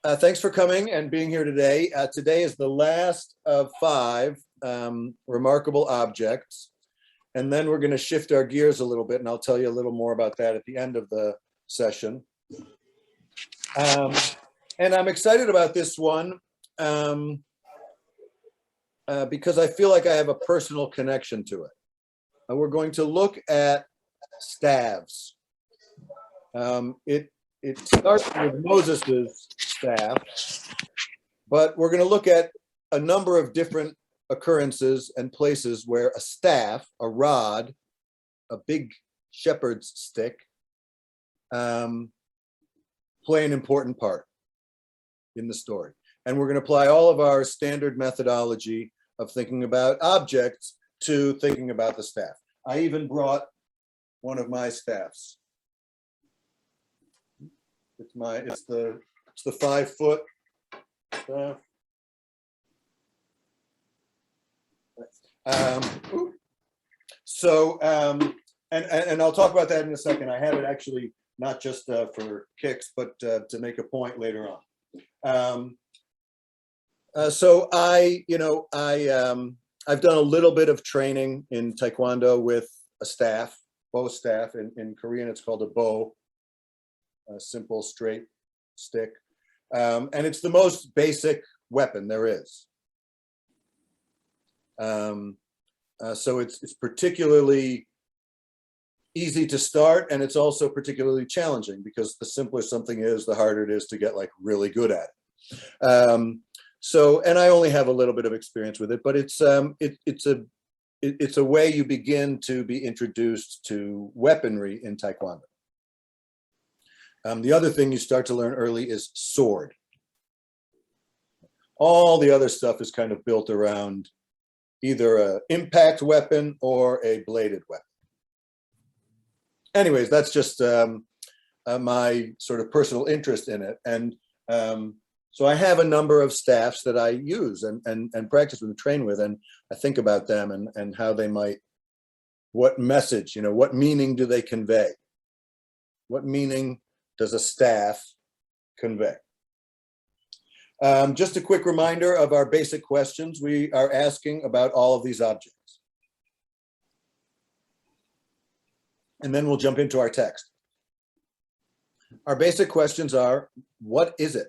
Thanks for coming and being here today. Today is the last of 5 remarkable objects. And then we're going to shift our gears a little bit, and I'll tell you a little more about that at the end of the session. And I'm excited about this one because I feel like I have a personal connection to it. And we're going to look at staves. It starts with Moses's staff, but we're going to look at a number of different occurrences and places where a staff, a rod, a big shepherd's stick, play an important part in the story. And we're going to apply all of our standard methodology of thinking about objects to thinking about the staff. I even brought one of my staffs. It's the 5-foot staff. And I'll talk about that in a second. I have it actually not just for kicks, but to make a point later on. So I've done a little bit of training in Taekwondo with a staff, bow staff. In Korean, it's called a bow, a simple straight stick. And it's the most basic weapon there is. So it's particularly easy to start, and it's also particularly challenging because the simpler something is, the harder it is to get like really good at it. And I only have a little bit of experience with it, but it's a way you begin to be introduced to weaponry in Taekwondo. The other thing you start to learn early is sword. All the other stuff is kind of built around either an impact weapon or a bladed weapon. Anyways, that's just my sort of personal interest in it. And so I have a number of staffs that I use and practice with and train with, and I think about them and how they might, what message, what meaning do they convey? What meaning does a staff convey? Just a quick reminder of our basic questions we are asking about all of these objects. And then we'll jump into our text. Our basic questions are, what is it?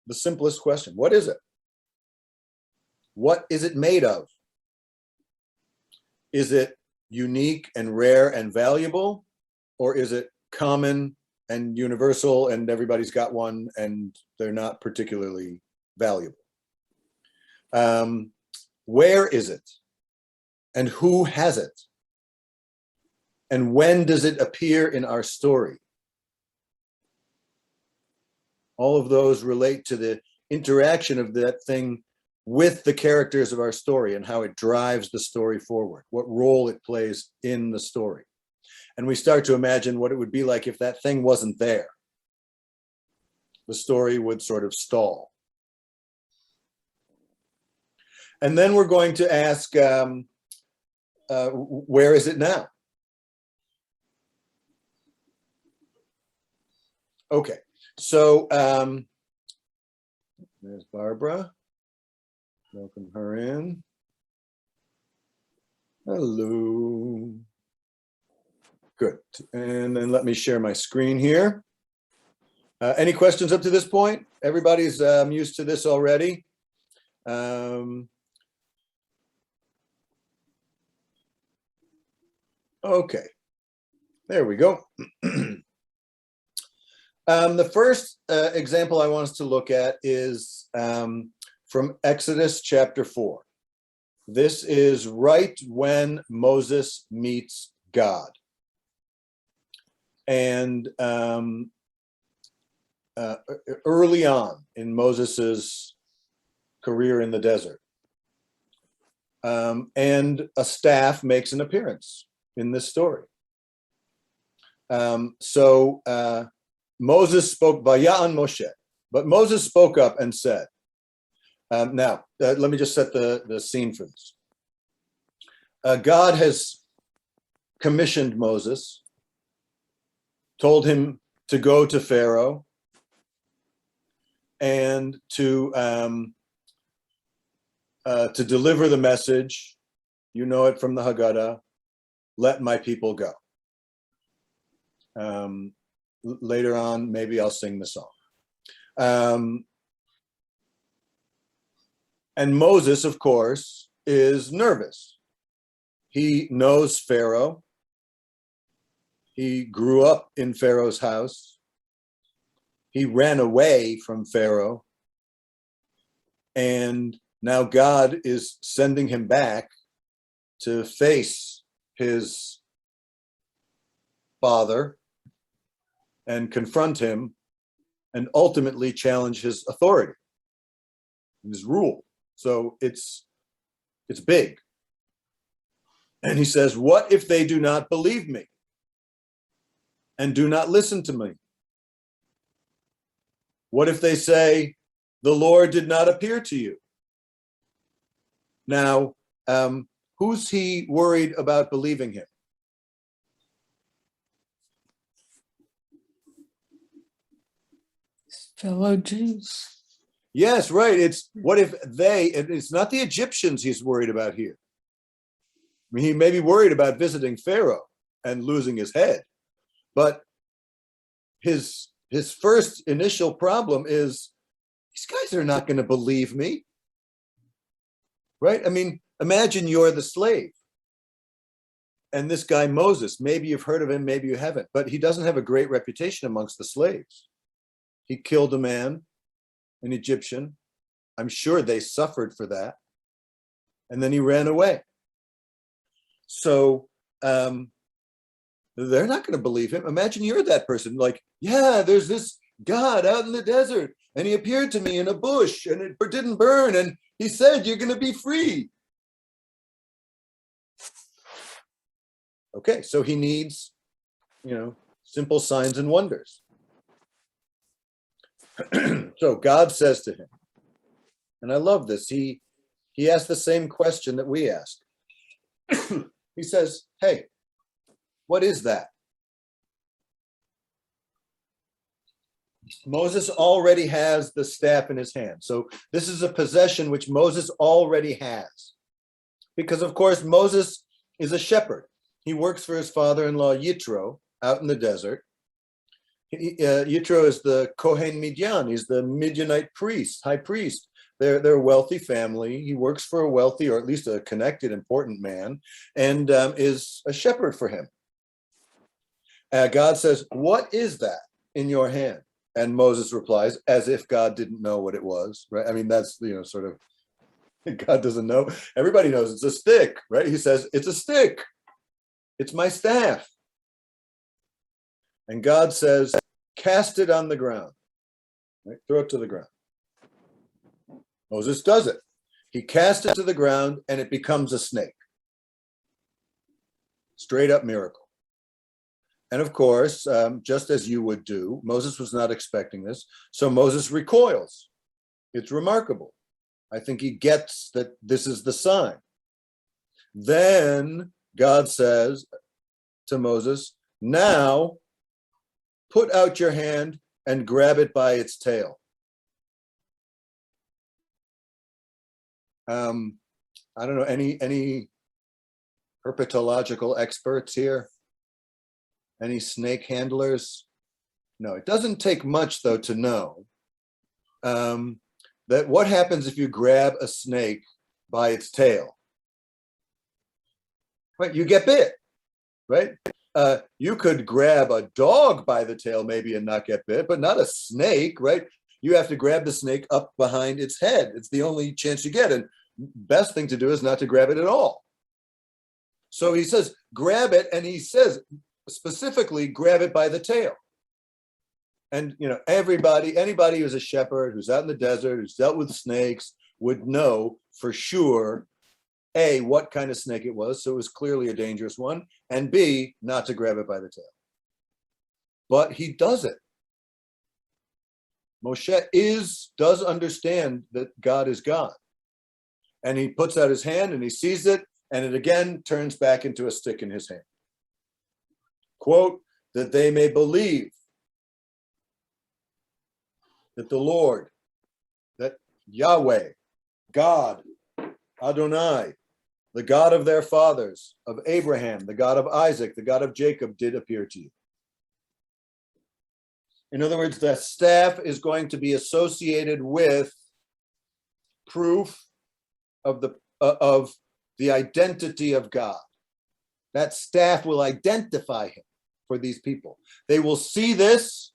The simplest question, what is it? What is it made of? Is it unique and rare and valuable? Or is it common and universal and everybody's got one and they're not particularly valuable? Where is it? And who has it? And when does it appear in our story? All of those relate to the interaction of that thing with the characters of our story and how it drives the story forward, what role it plays in the story. And we start to imagine what it would be like if that thing wasn't there. The story would sort of stall. And then we're going to ask, where is it now? Okay, so there's Barbara. Welcome her in. Hello. Good, and then let me share my screen here. Any questions up to this point? Everybody's used to this already. Okay, there we go. The first example I want us to look at is from Exodus chapter 4. This is right when Moses meets God. And early on in Moses's career in the desert. And a staff makes an appearance in this story. Moses spoke, Vaya'an Moshe, but Moses spoke up and said, let me just set the scene for this. God has commissioned Moses, told him to go to Pharaoh and to deliver the message. You know it from the Haggadah, let my people go. Later on, maybe I'll sing the song. And Moses, of course, is nervous. He knows Pharaoh. He grew up in Pharaoh's house. He ran away from Pharaoh. And now God is sending him back to face his father and confront him and ultimately challenge his authority, his rule. So it's big. And he says, what if they do not believe me and do not listen to me? What if they say, the Lord did not appear to you? Now, who's he worried about believing him? Fellow Jews. Yes, right. It's what if it's not the Egyptians he's worried about here. I mean, he may be worried about visiting Pharaoh and losing his head, but his first initial problem is these guys are not going to believe me, right? I mean, imagine you're the slave and this guy Moses, maybe you've heard of him, maybe you haven't, but he doesn't have a great reputation amongst the slaves. He killed a man, an Egyptian. I'm sure they suffered for that. And then he ran away. So they're not going to believe him. Imagine you're that person, like, yeah, there's this God out in the desert, and he appeared to me in a bush, and it didn't burn, and he said, you're going to be free. Okay, so he needs, simple signs and wonders. So God says to him, and I love this, he asked the same question that we asked. He says, hey, what is that? Moses already has the staff in his hand. So this is a possession which Moses already has. Because of course, Moses is a shepherd. He works for his father-in-law, Yitro, out in the desert. Yitro is the Kohen Midian. He's the Midianite priest, high priest. They're a wealthy family. He works for a wealthy, or at least a connected, important man, and is a shepherd for him. God says, what is that in your hand? And Moses replies, as if God didn't know what it was, right? I mean, that's, sort of, God doesn't know. Everybody knows it's a stick, right? He says, it's a stick. It's my staff. And God says, cast it on the ground, right? Throw it to the ground. Moses does it. He casts it to the ground and it becomes a snake. Straight up miracle. And of course, just as you would do, Moses was not expecting this. So Moses recoils. It's remarkable. I think he gets that this is the sign. Then God says to Moses, now put out your hand and grab it by its tail. I don't know, any herpetological experts here? Any snake handlers? No, it doesn't take much though to know that what happens if you grab a snake by its tail? Right, you get bit, right? You could grab a dog by the tail maybe and not get bit, but not a snake, right? You have to grab the snake up behind its head. It's the only chance you get. And best thing to do is not to grab it at all. So he says, grab it. And he says, specifically, grab it by the tail. And, anybody who's a shepherd, who's out in the desert, who's dealt with snakes, would know for sure, A, what kind of snake it was. So it was clearly a dangerous one. And B, not to grab it by the tail. But he does it. Moshe does understand that God is God. And he puts out his hand and he sees it, and it again turns back into a stick in his hand. Quote, that they may believe that the Lord that Yahweh, God, Adonai, the God of their fathers, of Abraham, the God of Isaac, the God of Jacob, did appear to you. In other words, the staff is going to be associated with proof of the identity of God. That staff will identify him for these people. They will see this,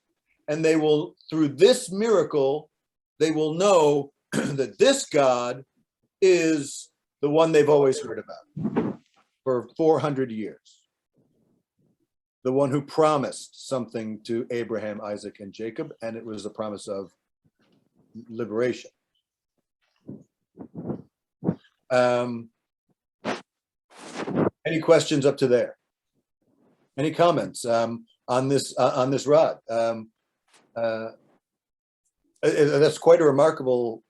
and they will, through this miracle, they will know that this God is the one they've always heard about for 400 years. The one who promised something to Abraham, Isaac, and Jacob, and it was a promise of liberation. Any questions up to there? Any comments on this rod? That's quite a remarkable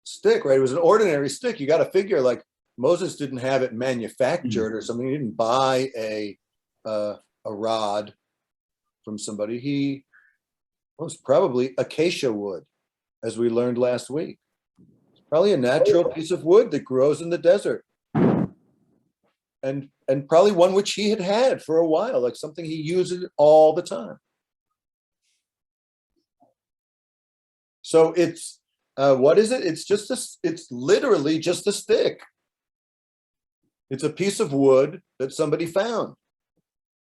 stick, right? It was an ordinary stick. You got to figure, like, Moses didn't have it manufactured or something. He didn't buy a rod from somebody. He was probably acacia wood, as we learned last week. It's probably a natural piece of wood that grows in the desert, and probably one which he had for a while, like something he uses all the time. So it's what is it? It's literally just a stick. It's a piece of wood that somebody found.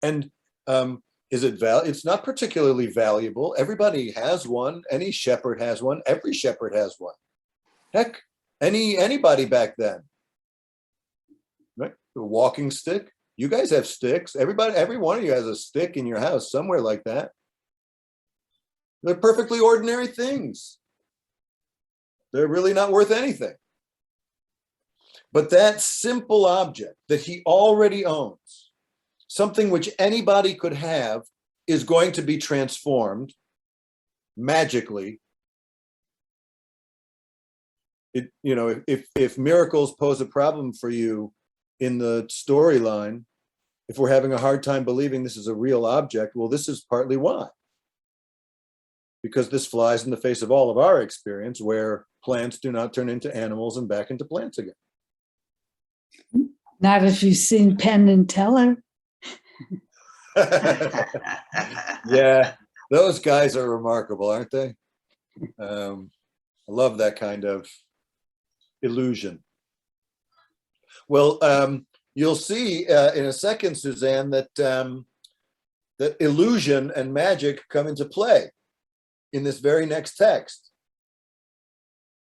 And it's not particularly valuable. Everybody has one. Any shepherd has one. Every shepherd has one. Heck, anybody back then, right? A walking stick. You guys have sticks. Every one of you has a stick in your house somewhere like that. They're perfectly ordinary things. They're really not worth anything. But that simple object that he already owns, something which anybody could have, is going to be transformed magically. If miracles pose a problem for you in the storyline, if we're having a hard time believing this is a real object, well, this is partly why. Because this flies in the face of all of our experience, where plants do not turn into animals and back into plants again. Not if you've seen Penn and Teller. Yeah, those guys are remarkable, aren't they? I love that kind of illusion. Well, you'll see in a second, Suzanne, that that illusion and magic come into play in this very next text,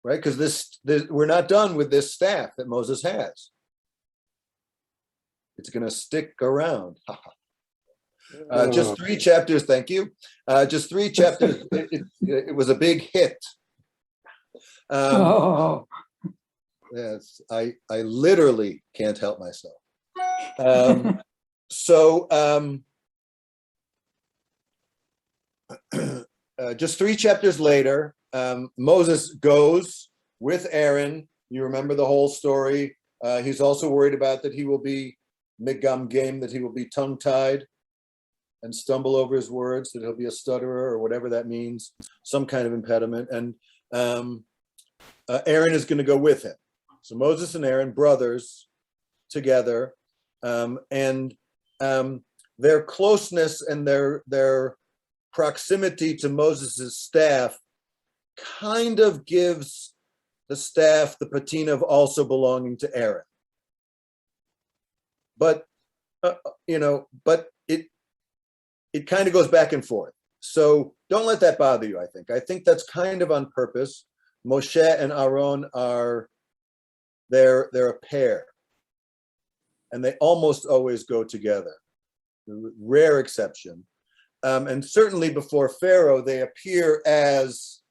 right? Because we're not done with this staff that Moses has. It's going to stick around. Just 3 chapters, thank you. Just 3 chapters. It was a big hit. Yes, I literally can't help myself. Just 3 chapters later, Moses goes with Aaron. You remember the whole story. He's also worried about that he will be migam game, that he will be tongue-tied and stumble over his words, that he'll be a stutterer or whatever that means, some kind of impediment. And Aaron is going to go with him. So Moses and Aaron, brothers, together, and their closeness and their proximity to Moses's staff kind of gives the staff the patina of also belonging to Aaron. But but it kind of goes back and forth. So don't let that bother you. I think that's kind of on purpose. Moshe and Aaron they're a pair, and they almost always go together. Rare exception. And certainly before Pharaoh, they appear as,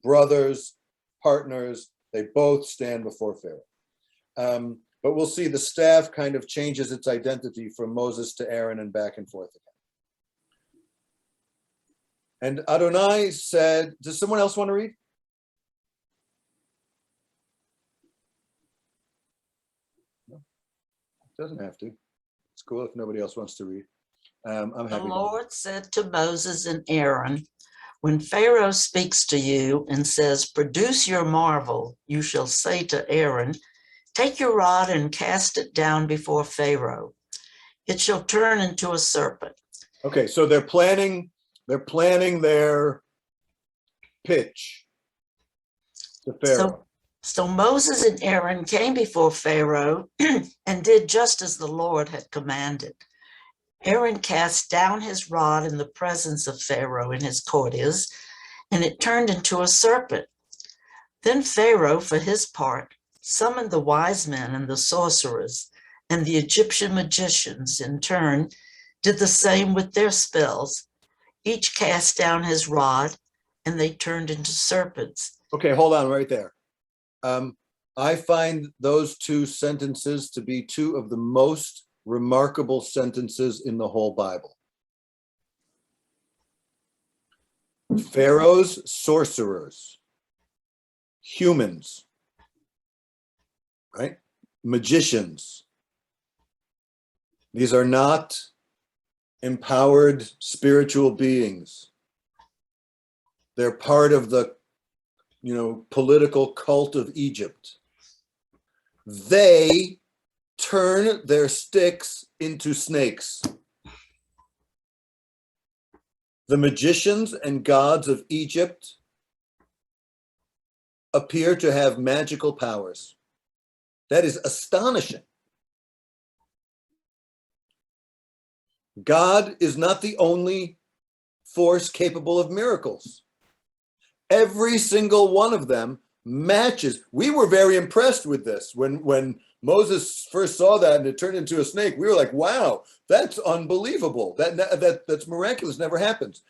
brothers, partners. They both stand before Pharaoh. But we'll see the staff kind of changes its identity from Moses to Aaron and back and forth again. And Adonai said, does someone else want to read? No, doesn't have to. It's cool if nobody else wants to read. I'm happy. The Lord said to Moses and Aaron, When Pharaoh speaks to you and says, produce your marvel, you shall say to Aaron, take your rod and cast it down before Pharaoh. It shall turn into a serpent. Okay, so they're planning their pitch to Pharaoh. So Moses and Aaron came before Pharaoh and did just as the Lord had commanded. Aaron cast down his rod in the presence of Pharaoh in his courtiers, and it turned into a serpent. Then Pharaoh, for his part, summoned the wise men and the sorcerers, and the Egyptian magicians in turn did the same with their spells. Each cast down his rod, and they turned into serpents. Okay, hold on right there. I find those two sentences to be two of the most remarkable sentences in the whole Bible. Pharaoh's sorcerers, humans, right? Magicians. These are not empowered spiritual beings. They're part of the, political cult of Egypt. They turn their sticks into snakes. The magicians and gods of Egypt appear to have magical powers. That is astonishing. God is not the only force capable of miracles. Every single one of them matches. We were very impressed with this. When Moses first saw that and it turned into a snake, we were like, wow, that's unbelievable. That's miraculous, never happens.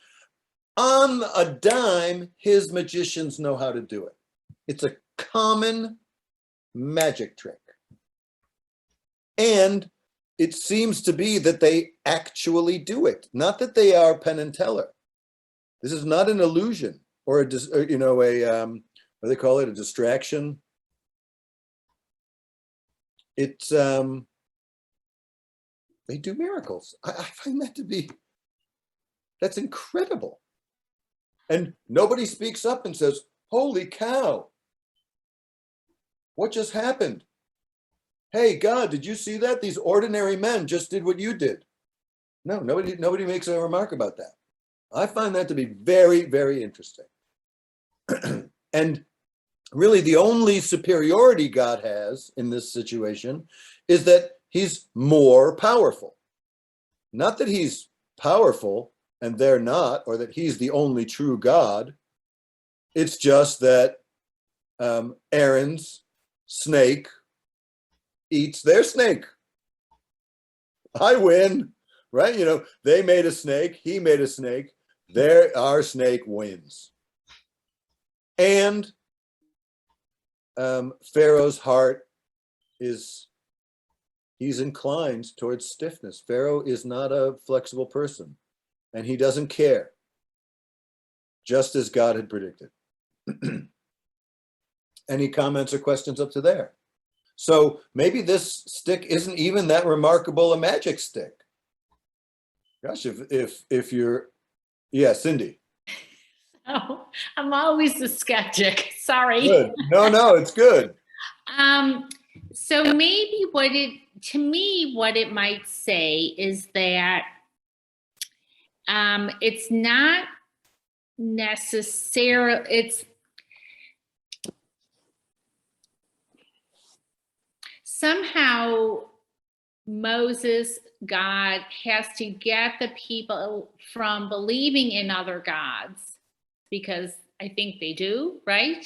On a dime, his magicians know how to do it. It's a common magic trick. And it seems to be that they actually do it, not that they are Penn and Teller. This is not an illusion or what do they call it, a distraction. It's they do miracles. I find that to be, that's incredible. And nobody speaks up and says, holy cow, what just happened? Hey, God, did you see that? These ordinary men just did what you did. No, nobody makes a remark about that. I find that to be very, very interesting. And really the only superiority God has in this situation is that he's more powerful. Not that he's powerful and they're not, or that he's the only true God. It's just that Aaron's snake eats their snake. I win, right? They made a snake, he made a snake, our snake wins. And Pharaoh's heart he's inclined towards stiffness. Pharaoh is not a flexible person, and he doesn't care, just as God had predicted. Any comments or questions up to there? So maybe this stick isn't even that remarkable a magic stick. Gosh, if you're, yeah, Cindy. Oh, I'm always a skeptic. Sorry. Good. No, it's good. So maybe what it might say is that it's not necessarily, it's somehow Moses, God has to get the people from believing in other gods, because I think they do, right?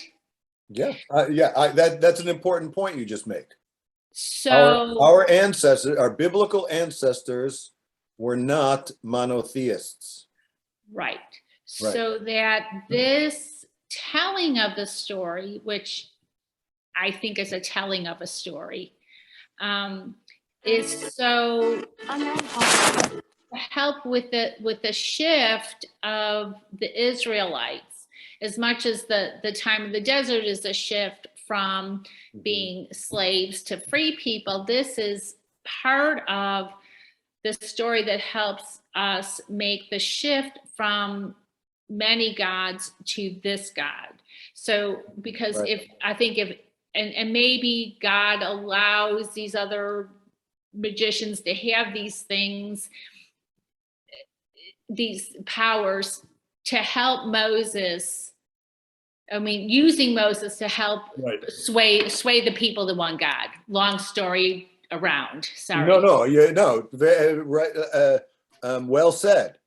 Yeah, that's an important point you just make. So our ancestors, our biblical ancestors, were not monotheists. Right. So that this telling of the story, which I think is a telling of a story, is so to help with the shift of the Israelites, as much as the time of the desert is a shift from being slaves to free people. This is part of the story that helps us make the shift from many gods to this God. So, because Right. and maybe God allows these other magicians to have these things, these powers to help Moses. I mean, using Moses to help Right. sway the people to one God. Long story around. Sorry. No, yeah, no, right, well said.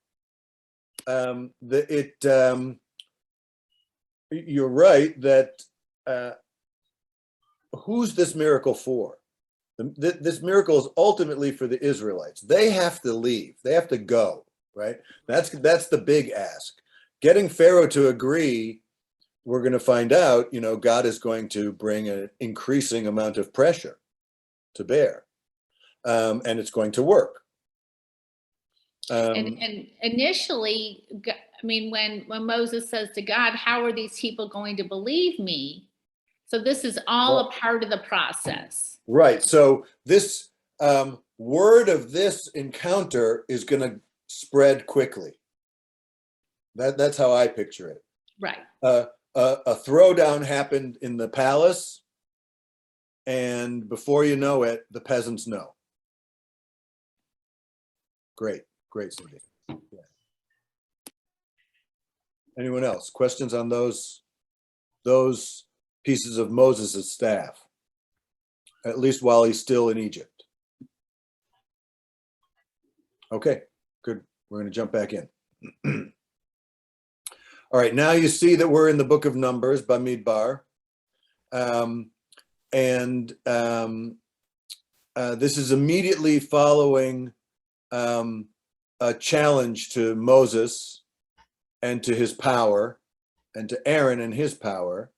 You're right that who's this miracle for? This miracle is ultimately for the Israelites. They have to leave. They have to go, right? That's the big ask. Getting Pharaoh to agree, we're going to find out, God is going to bring an increasing amount of pressure to bear. And it's going to work. And initially, I mean, when Moses says to God, how are these people going to believe me? So this is all a part of the process. Right. So this word of this encounter is going to spread quickly. That's how I picture it. Right. A throwdown happened in the palace, and before you know it, the peasants know. Great, Cindy. Yeah. Anyone else? Questions on those pieces of Moses' staff? At least while he's still in Egypt. Okay, good. We're going to jump back in. All right, now you see that we're in the book of Numbers, Bamidbar. This is immediately following a challenge to Moses and to his power, and to Aaron and his power.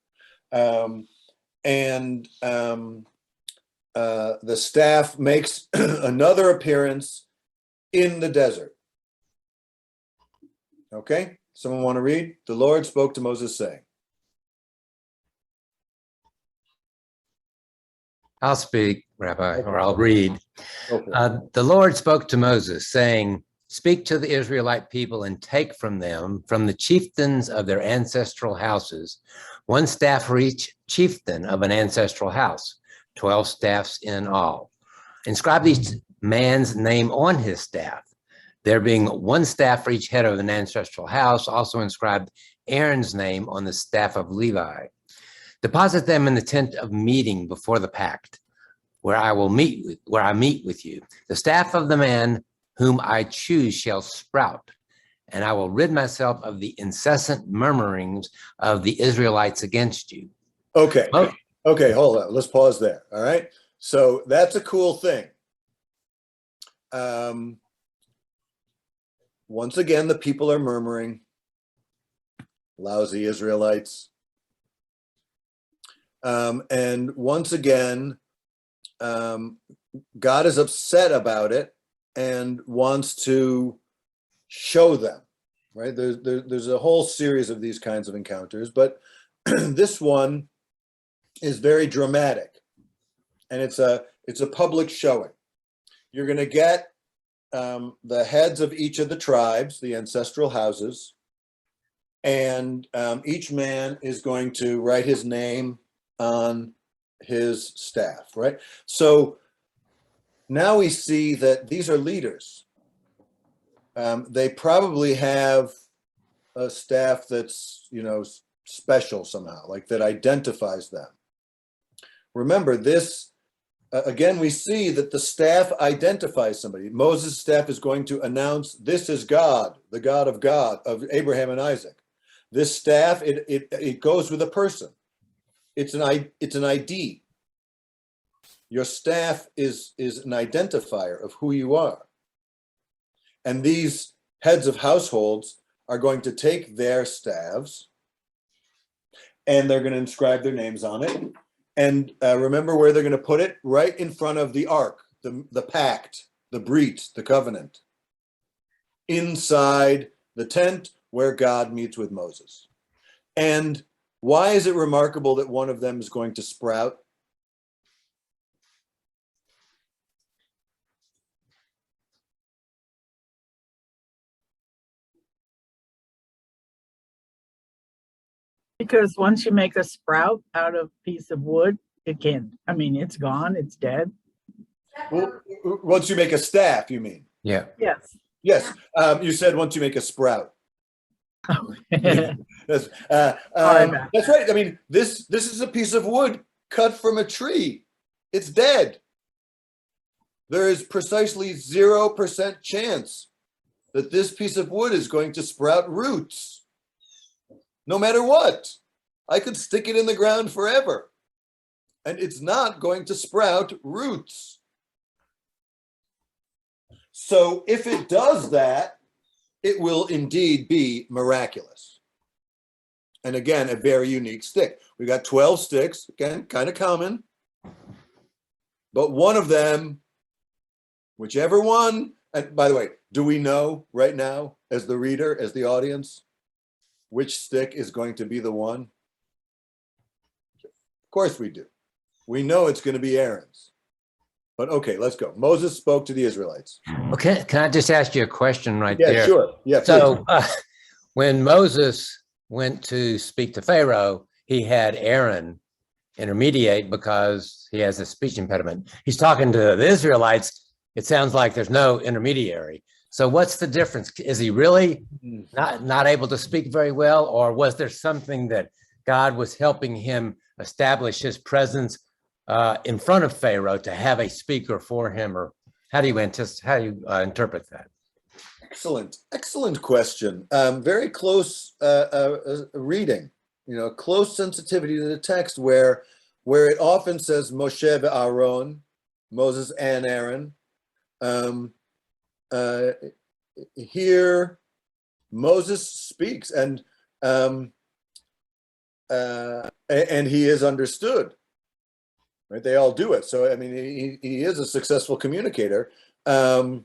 The staff makes another appearance in the desert. Okay, someone want to read? The Lord spoke to Moses saying. I'll speak, Rabbi, or I'll read. Okay. The Lord spoke to Moses, saying, "Speak to the Israelite people and take from them, from the chieftains of their ancestral houses, one staff for each chieftain of an ancestral house, 12 staffs in all. Inscribe each man's name on his staff. There being one staff for each head of an ancestral house, also inscribe Aaron's name on the staff of Levi. Deposit them in the tent of meeting before the pact, where I meet with you. The staff of the man whom I choose shall sprout, and I will rid myself of the incessant murmurings of the Israelites against you." Okay. Oh. Okay, hold on. Let's pause there. All right. So that's a cool thing. Once again, the people are murmuring. Lousy Israelites. And once again, God is upset about it and wants to show them, right? There's a whole series of these kinds of encounters, but this one is very dramatic, and it's a public showing. You're going to get the heads of each of the tribes, the ancestral houses, and each man is going to write his name on his staff, right? So now we see that these are leaders. They probably have a staff that's, special somehow, like that identifies them. Remember this, again, we see that the staff identifies somebody. Moses' staff is going to announce, this is God, the God of Abraham and Isaac. This staff, it goes with a person. It's an ID. Your staff is an identifier of who you are. And these heads of households are going to take their staffs and they're going to inscribe their names on it. And remember where they're going to put it? Right in front of the ark, the pact, the brit, the covenant. Inside the tent where God meets with Moses. And why is it remarkable that one of them is going to sprout? Because once you make a sprout out of a piece of wood, it can, I mean, it's gone, it's dead. Well, once you make a staff, you mean? Yeah. Yes. Yes. You said once you make a sprout. Oh. That's, Sorry about that's right. I mean, this is a piece of wood cut from a tree. It's dead. There is precisely 0% chance that this piece of wood is going to sprout roots, no matter what. I could stick it in the ground forever, and it's not going to sprout roots. So if it does that, it will indeed be miraculous. And again, a very unique stick. We got 12 sticks, again, kind of common. But one of them, whichever one, and by the way, do we know right now, as the reader, as the audience, which stick is going to be the one? Of course we do. We know it's going to be Aaron's. But okay, let's go. Moses spoke to the Israelites. Okay, can I just ask you a question right Yeah, there? sure. Yeah, please. So when Moses went to speak to Pharaoh, he had Aaron intermediate because he has a speech impediment. He's talking to the Israelites. It sounds like there's no intermediary. So what's the difference? Is he really not able to speak very well, or was there something that God was helping him establish his presence in front of Pharaoh to have a speaker for him, or how do you interpret that? Excellent question. Very close reading, close sensitivity to the text where it often says Moshe ve'Aaron, Moses and Aaron. Here, Moses speaks, and he is understood. Right? They all do it. So, I mean, he is a successful communicator. I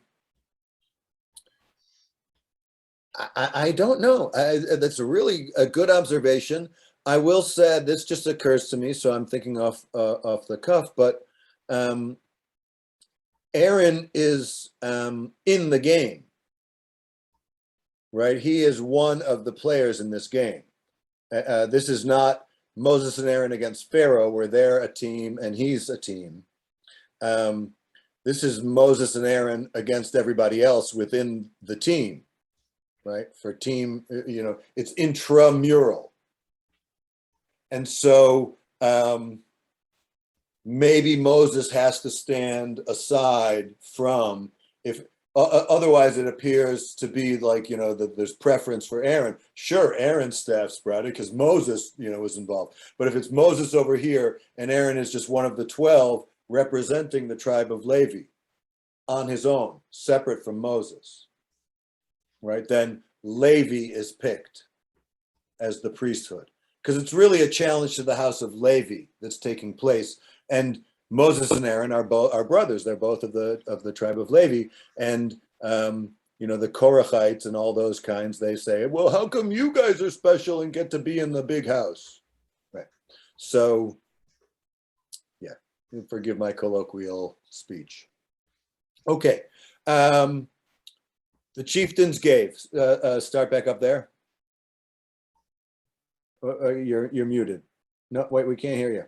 don't know. That's really a good observation. I will say this just occurs to me, so I'm thinking off the cuff, but Aaron is in the game, right? He is one of the players in this game. This is not Moses and Aaron against Pharaoh, where they're a team and he's a team. This is Moses and Aaron against everybody else within the team, right? For team, it's intramural. And so maybe Moses has to stand aside from, if otherwise it appears to be like, that there's preference for Aaron. Sure, Aaron's staff sprouted because Moses, was involved. But if it's Moses over here and Aaron is just one of the 12 representing the tribe of Levi on his own, separate from Moses, right? Then Levi is picked as the priesthood, because it's really a challenge to the house of Levi that's taking place. And Moses and Aaron are brothers. They're both of the tribe of Levi. And the Korachites and all those kinds, they say, well, how come you guys are special and get to be in the big house? Right. So, yeah, forgive my colloquial speech. Okay. The chieftains gave. Start back up there. You're muted. No, wait, we can't hear you.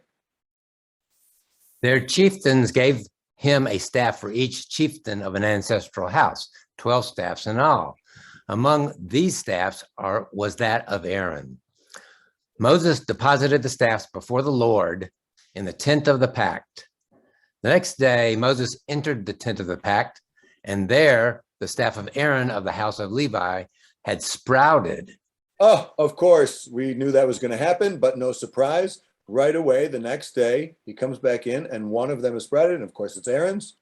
Their chieftains gave him a staff for each chieftain of an ancestral house, 12 staffs in all. Among these staffs was that of Aaron. Moses deposited the staffs before the Lord in the tent of the pact. The next day, Moses entered the tent of the pact, and there the staff of Aaron of the house of Levi had sprouted. Oh, of course, we knew that was going to happen, but no surprise. Right away, the next day, he comes back in and one of them is sprouted. And of course, it's Aaron's.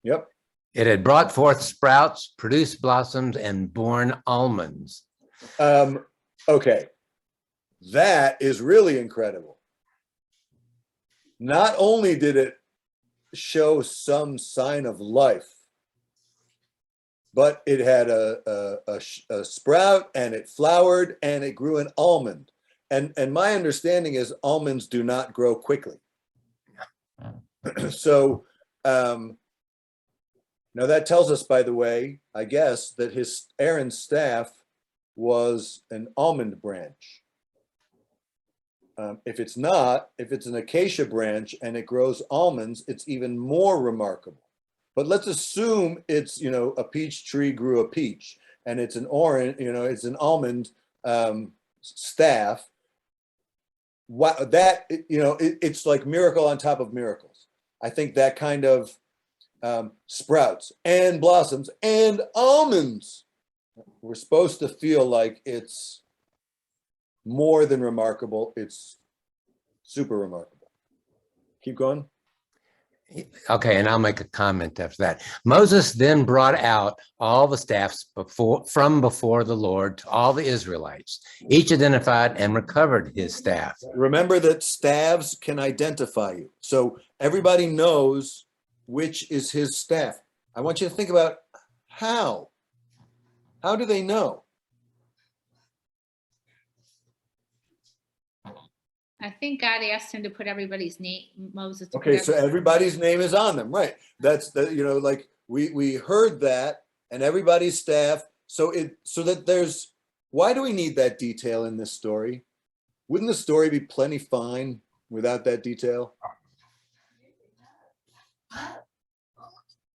Yep. It had brought forth sprouts, produced blossoms, and borne almonds. Okay. That is really incredible. Not only did it show some sign of life, but it had a sprout and it flowered and it grew an almond. And my understanding is almonds do not grow quickly. So now that tells us, by the way, I guess, that Aaron's staff was an almond branch. If it's not, if it's an acacia branch and it grows almonds, it's even more remarkable. But let's assume it's, a peach tree grew a peach and it's an orange, it's an almond staff. What that, it's like miracle on top of miracles. I think that kind of sprouts and blossoms and almonds. We're supposed to feel like it's more than remarkable. It's super remarkable. Keep going. Okay, and I'll make a comment after that. Moses then brought out all the staffs from before the Lord to all the Israelites. Each identified and recovered his staff. Remember that staves can identify you. So everybody knows which is his staff. I want you to think about how. How do they know? I think God asked him to put everybody's name, Moses. To put Okay, so everybody's name is on them, right? That's the, like we heard that, and everybody's staff. So that there's, why do we need that detail in this story? Wouldn't the story be plenty fine without that detail?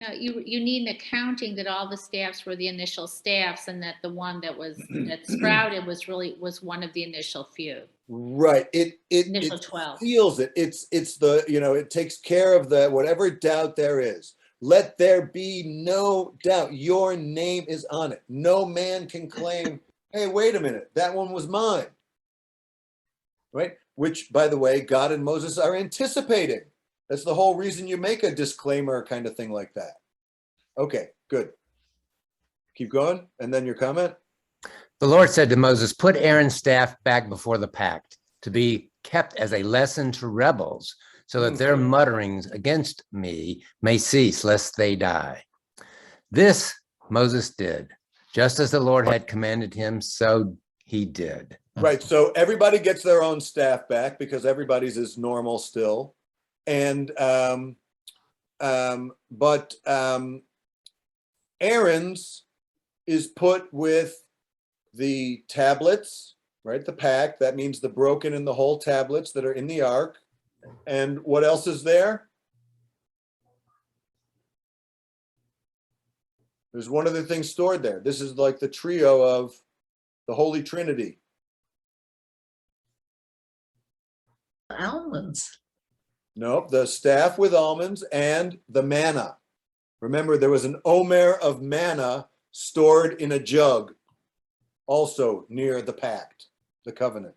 No, you need an accounting that all the staffs were the initial staffs, and that the one that sprouted was one of the initial few. Right. Initial It 12. feels it. It's the, it takes care of the whatever doubt there is. Let there be no doubt. Your name is on it. No man can claim, hey, wait a minute, that one was mine. Right? Which, by the way, God and Moses are anticipating. That's the whole reason you make a disclaimer kind of thing like that. Okay, good. Keep going. And then your comment. The Lord said to Moses, put Aaron's staff back before the pact to be kept as a lesson to rebels so that their mutterings against me may cease lest they die. This Moses did, just as the Lord had commanded him, so he did. Right. So everybody gets their own staff back because everybody's is normal still. And, but Aaron's is put with the tablets, right? The pack, that means the broken and the whole tablets that are in the ark. And what else is there? There's one other thing stored there. This is like the trio of the Holy Trinity. Almonds. Nope, the staff with almonds and the manna. Remember, there was an omer of manna stored in a jug, also near the pact, the covenant.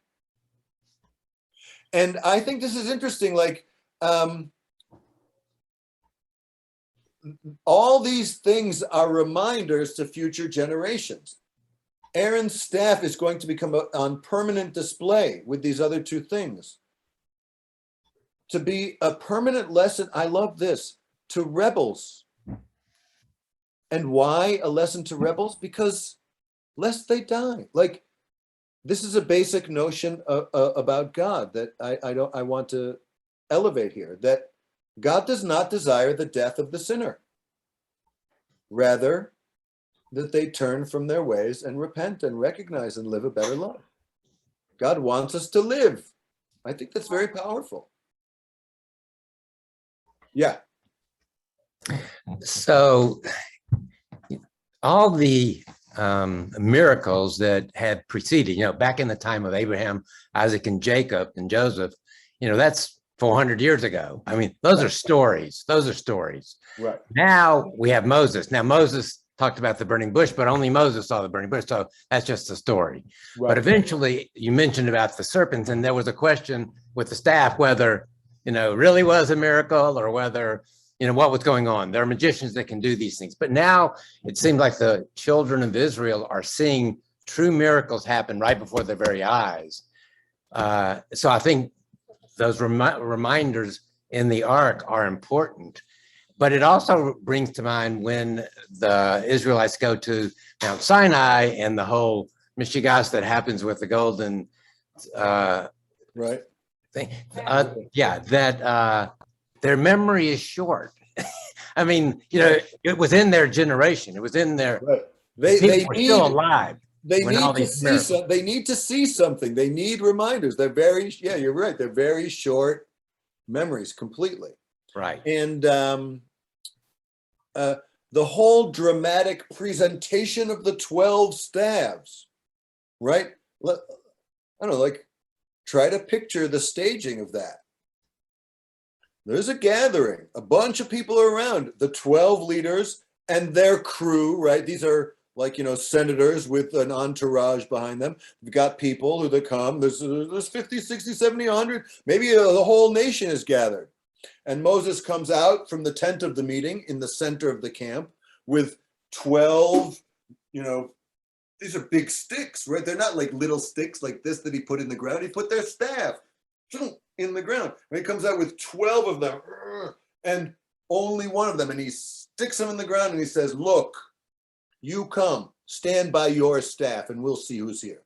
And I think this is interesting, like all these things are reminders to future generations. Aaron's staff is going to become on permanent display with these other two things. To be a permanent lesson, I love this, to rebels. And why a lesson to rebels? Because lest they die. Like, this is a basic notion about God that I want to elevate here, that God does not desire the death of the sinner. Rather, that they turn from their ways and repent and recognize and live a better life. God wants us to live. I think that's very powerful. Yeah. So all the miracles that had preceded, back in the time of Abraham, Isaac, and Jacob, and Joseph, that's 400 years ago. I mean, those are stories. Those are stories. Right. Now we have Moses. Now Moses talked about the burning bush, but only Moses saw the burning bush. So that's just a story. Right. But eventually you mentioned about the serpents, and there was a question with the staff, whether, really was a miracle or whether, what was going on. There are magicians that can do these things. But now it seems like the children of Israel are seeing true miracles happen right before their very eyes. So I think those reminders in the ark are important. But it also brings to mind when the Israelites go to Mount Sinai and the whole mishigas that happens with the golden Right. thing. Their memory is short. I mean, it was in their generation. It was in their, Right. people were still alive. They when all need to these see miracles. they need to see something. They need reminders. They're very, yeah, you're right. They're very short memories completely. Right. And the whole dramatic presentation of the 12 staves, right? I don't know, like, try to picture the staging of that. There's a gathering, a bunch of people are around, the 12 leaders and their crew, right? These are like, senators with an entourage behind them. We've got people who they come, there's 50, 60, 70, 100, maybe the whole nation is gathered. And Moses comes out from the tent of the meeting in the center of the camp with 12, these are big sticks, right? They're not like little sticks like this that he put in the ground. He put their staff in the ground. And he comes out with 12 of them and only one of them. And he sticks them in the ground and he says, look, you come, stand by your staff and we'll see who's here.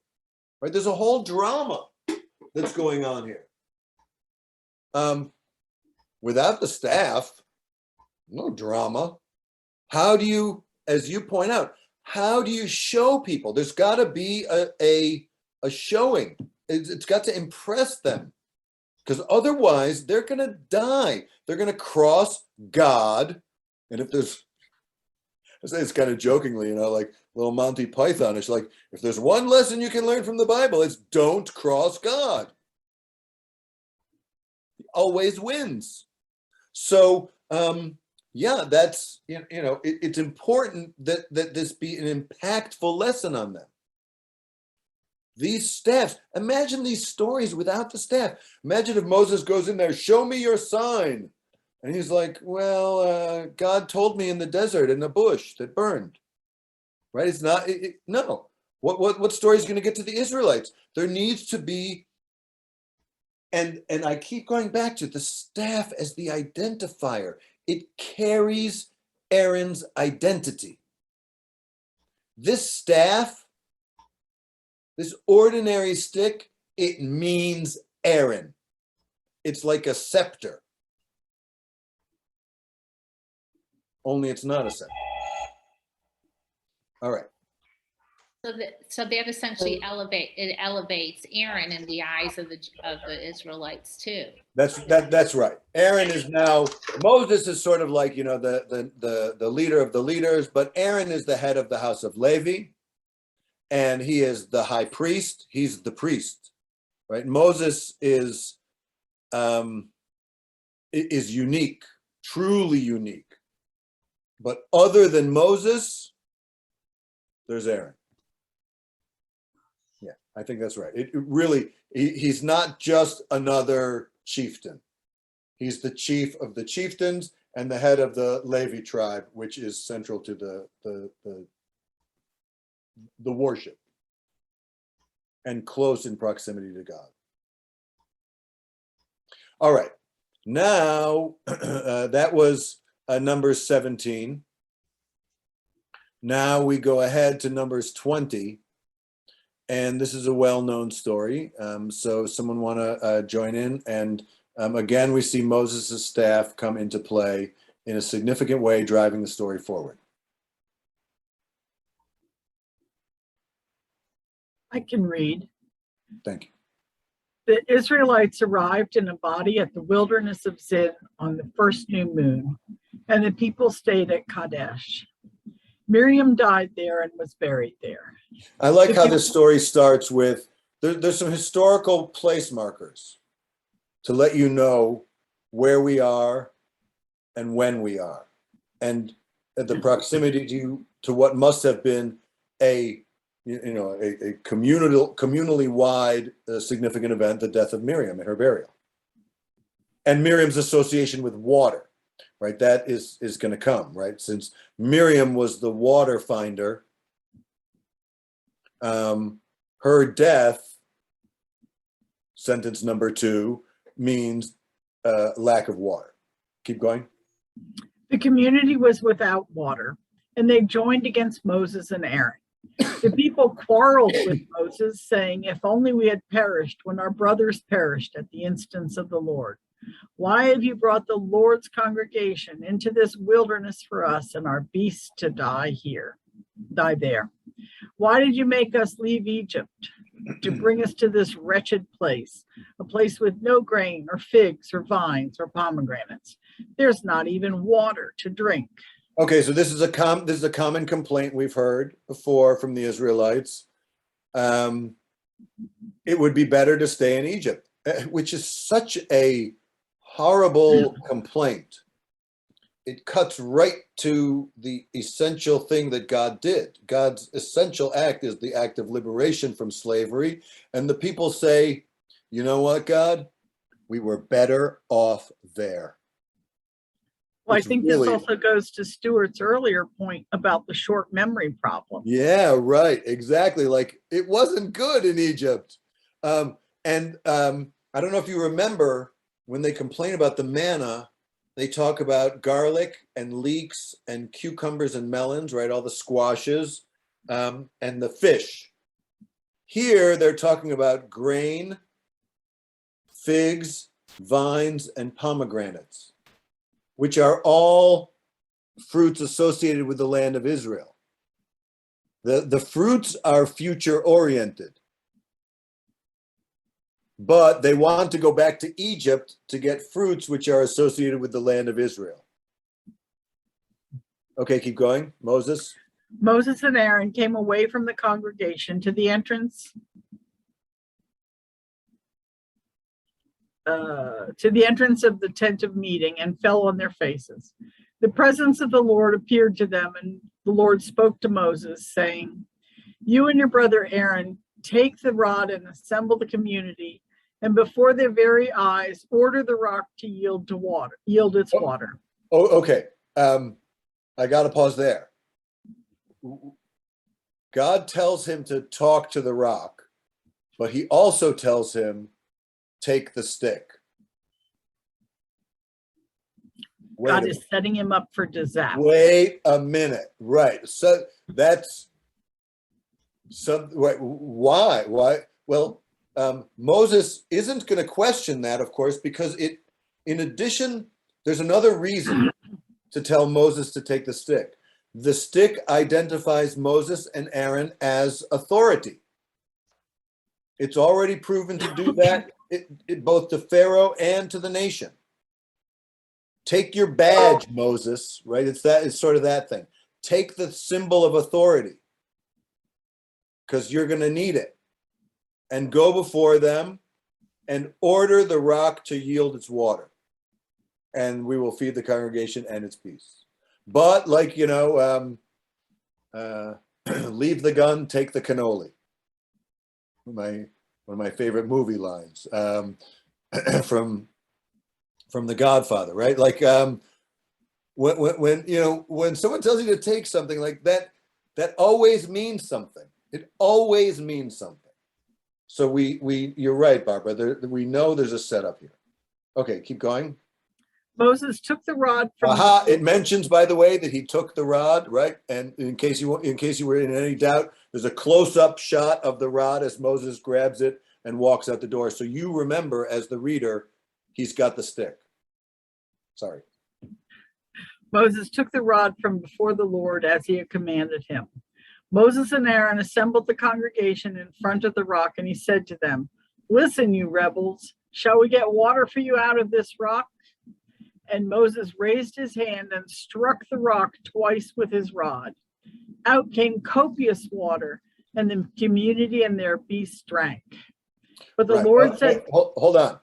Right? There's a whole drama that's going on here. Without the staff, no drama. How do you, as you point out, how do you show people? There's got to be a showing. It's got to impress them, because otherwise they're going to die. They're going to cross God. And if there's, I say it's kind of jokingly, like little Monty Python-ish, like if there's one lesson you can learn from the Bible, it's don't cross God. He always wins. So, yeah, that's, it's important that this be an impactful lesson on them. These staffs, imagine these stories without the staff. Imagine if Moses goes in there, show me your sign. And he's like, well, God told me in the desert, in the bush that burned. Right? It's not, no. What story is going to get to the Israelites? There needs to be, and I keep going back to the staff as the identifier. It carries Aaron's identity. This staff, this ordinary stick, it means Aaron. It's like a scepter. Only it's not a scepter. All right. So that essentially elevates Aaron in the eyes of the Israelites too. That's right. Aaron is now, Moses is sort of like, the leader of the leaders, but Aaron is the head of the house of Levi, and he is the high priest. He's the priest, right? Moses is unique, truly unique. But other than Moses, there's Aaron. Yeah, I think that's right. It really, he's not just another chieftain. He's the chief of the chieftains and the head of the Levi tribe, which is central to the worship and close in proximity to God. All right. Now, that was Numbers 17. Now we go ahead to Numbers 20. And this is a well-known story. So someone want to join in? And again, we see Moses' staff come into play in a significant way, driving the story forward. I can read. Thank you. The Israelites arrived in a body at the wilderness of Zin on the first new moon, and the people stayed at Kadesh. Miriam died there and was buried there. I like how this story starts with, there's some historical place markers to let you know where we are and when we are, and the proximity to what must have been a communally wide significant event, the death of Miriam and her burial. And Miriam's association with water, right? That is going to come, right? Since Miriam was the water finder, her death, sentence number 2, means lack of water. Keep going. The community was without water, and they joined against Moses and Aaron. The people quarreled with Moses, saying, if only we had perished when our brothers perished at the instance of the Lord. Why have you brought the Lord's congregation into this wilderness for us and our beasts to die there? Why did you make us leave Egypt to bring us to this wretched place, a place with no grain or figs or vines or pomegranates? There's not even water to drink. Okay, so this is a common complaint we've heard before from the Israelites. It would be better to stay in Egypt, which is such a horrible complaint. It cuts right to the essential thing that God did. God's essential act is the act of liberation from slavery. And the people say, you know what, God? We were better off there. Well, I It's think really- this also goes to Stuart's earlier point about the short memory problem. Yeah, right. Exactly. Like it wasn't good in Egypt. I don't know if you remember when they complain about the manna, they talk about garlic and leeks and cucumbers and melons, right? All the squashes and the fish. Here they're talking about grain, figs, vines, and pomegranates, which are all fruits associated with the land of Israel. The fruits are future oriented, but they want to go back to Egypt to get fruits which are associated with the land of Israel. Okay, keep going. Moses. Moses and Aaron came away from the congregation to the entrance of the tent of meeting and fell on their faces. The presence of the Lord appeared to them, and the Lord spoke to Moses, saying, "You and your brother Aaron take the rod and assemble the community, and before their very eyes order the rock to yield its water." Oh, okay. I got to pause there. God tells him to talk to the rock, but he also tells him, take the stick. God is setting him up for disaster. Wait a minute. Right. So that's why? Well, Moses isn't going to question that, of course, because in addition, there's another reason to tell Moses to take the stick. The stick identifies Moses and Aaron as authority. It's already proven to do that both to Pharaoh and to the nation. Take your badge, Moses, right? It's sort of that thing. Take the symbol of authority because you're going to need it, and go before them and order the rock to yield its water, and we will feed the congregation and its peace. But like, leave the gun, take the cannoli. One of my favorite movie lines from The Godfather, right? Like when someone tells you to take something like that, that always means something. It always means something. So you're right, Barbara. We know there's a setup here. Okay, keep going. Moses took the rod from. It mentions, by the way, that he took the rod, right? And in case you were in any doubt, there's a close-up shot of the rod as Moses grabs it and walks out the door. So you remember, as the reader, he's got the stick. Sorry. Moses took the rod from before the Lord as he had commanded him. Moses and Aaron assembled the congregation in front of the rock, and he said to them, "Listen, you rebels, shall we get water for you out of this rock?" And Moses raised his hand and struck the rock twice with his rod. Out came copious water, and the community and their beasts drank. But the Lord said, hold on.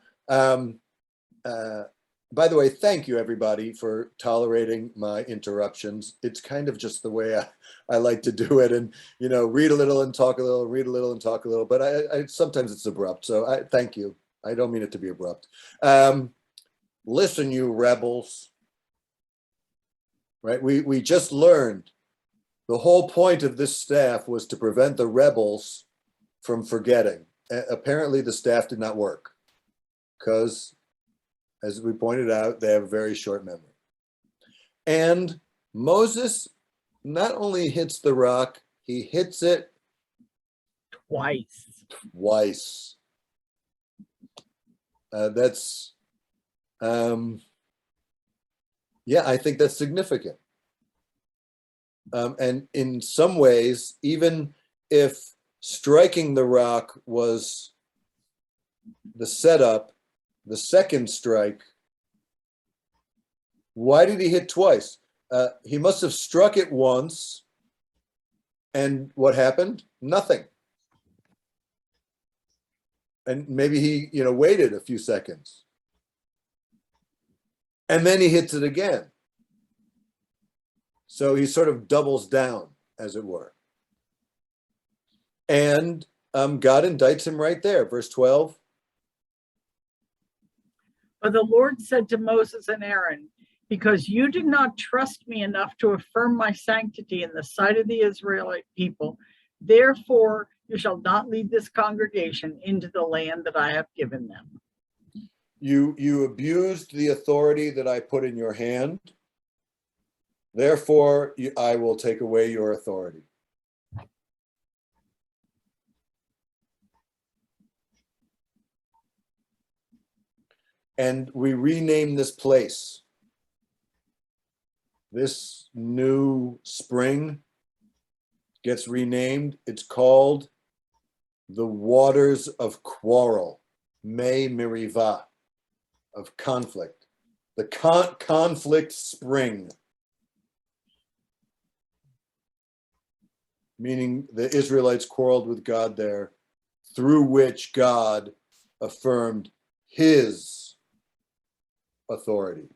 By the way, thank you, everybody, for tolerating my interruptions. It's kind of just the way I like to do it. And, read a little and talk a little, read a little and talk a little. But I sometimes it's abrupt. So thank you. I don't mean it to be abrupt. Listen, you rebels. Right? We just learned the whole point of this staff was to prevent the rebels from forgetting. Apparently, the staff did not work because, as we pointed out, they have a very short memory. And Moses not only hits the rock, he hits it twice. I think that's significant. And in some ways, even if striking the rock was the setup, the second strike, why did he hit twice? He must have struck it once, and what happened? Nothing. And maybe he, waited a few seconds. And then he hits it again. So he sort of doubles down, as it were. And God indicts him right there, verse 12. But the Lord said to Moses and Aaron, because you did not trust me enough to affirm my sanctity in the sight of the Israelite people, therefore you shall not lead this congregation into the land that I have given them. You abused the authority that I put in your hand. Therefore, I will take away your authority. And we rename this place. This new spring gets renamed. It's called the Waters of Quarrel, Me Meriva, of conflict. The conflict spring. Meaning the Israelites quarreled with God there, through which God affirmed his authority.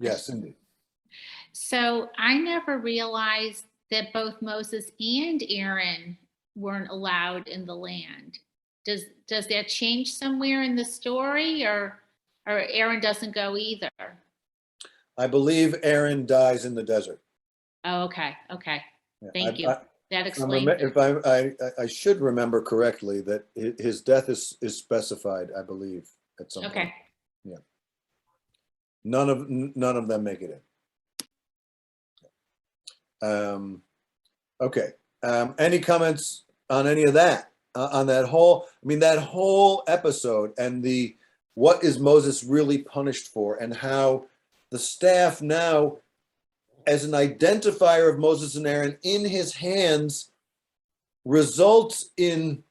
Yes, Cindy. So I never realized that both Moses and Aaron weren't allowed in the land. Does that change somewhere in the story, or Aaron doesn't go either? I believe Aaron dies in the desert. Oh, okay. Yeah, Thank you. That explains if I should remember correctly that his death is specified, I believe, at some point. Okay. Yeah. None of them make it in. Okay. Any comments on any of that? On that whole, that whole episode and what is Moses really punished for, and how the staff now, as an identifier of Moses and Aaron in his hands, results in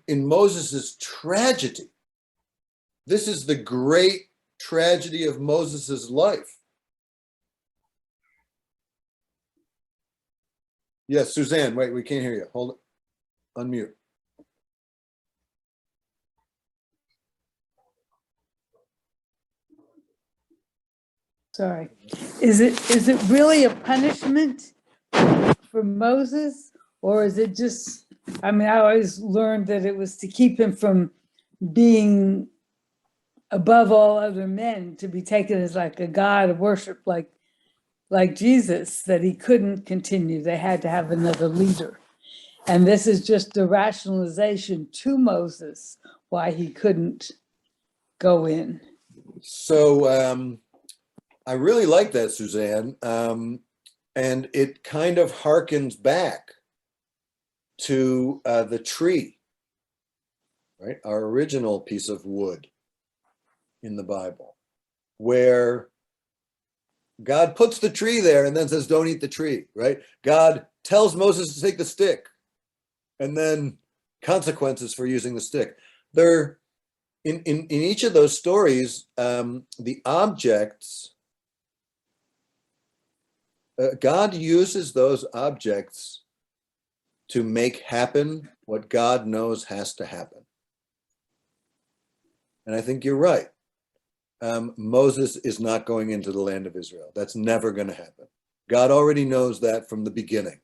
Moses's tragedy. This is the great tragedy of Moses's life. Yes, Suzanne, wait, we can't hear you. Hold it. Unmute. Sorry. Is it really a punishment for Moses, or is it just, I always learned that it was to keep him from being above all other men, to be taken as like a god of worship, like Jesus, that he couldn't continue. They had to have another leader. And this is just a rationalization to Moses why he couldn't go in. So I really like that, Suzanne. And it kind of harkens back to the tree, right? Our original piece of wood in the Bible, where God puts the tree there and then says, don't eat the tree, right? God tells Moses to take the stick, and then consequences for using the stick. There, in each of those stories, the objects, God uses those objects to make happen what God knows has to happen. And I think you're right. Moses is not going into the land of Israel. That's never going to happen. God already knows that from the beginning.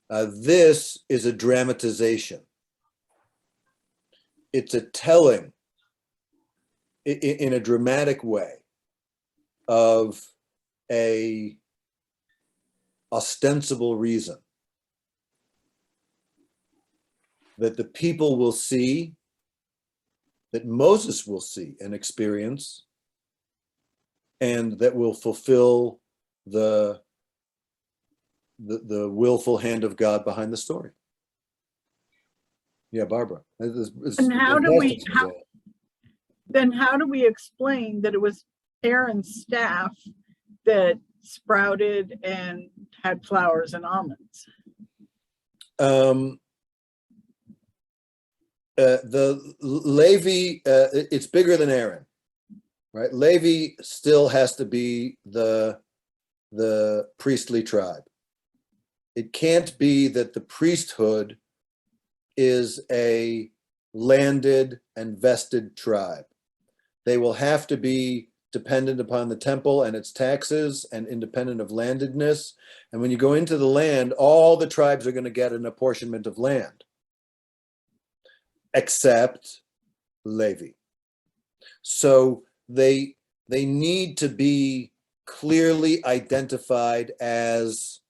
This is a dramatization. It's a telling in a dramatic way of a ostensible reason that the people will see, that Moses will see and experience, and that will fulfill the willful hand of God behind the story. Yeah, Barbara. And how do we explain that it was Aaron's staff that sprouted and had flowers and almonds. The Levi, it's bigger than Aaron, right? Levi still has to be the priestly tribe. It can't be that the priesthood is a landed and vested tribe. They will have to be dependent upon the temple and its taxes and independent of landedness. And when you go into the land, all the tribes are going to get an apportionment of land, except Levi. So they need to be clearly identified as,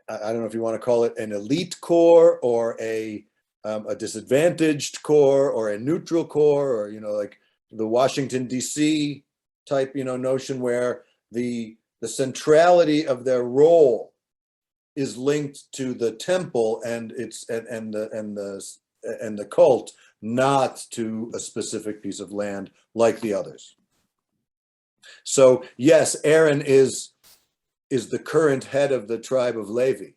I don't know if you want to call it an elite corps or a disadvantaged corps or a neutral corps, or, like the Washington, D.C. type, notion where the centrality of their role is linked to the temple and the cult, not to a specific piece of land like the others. So yes, Aaron is the current head of the tribe of Levi,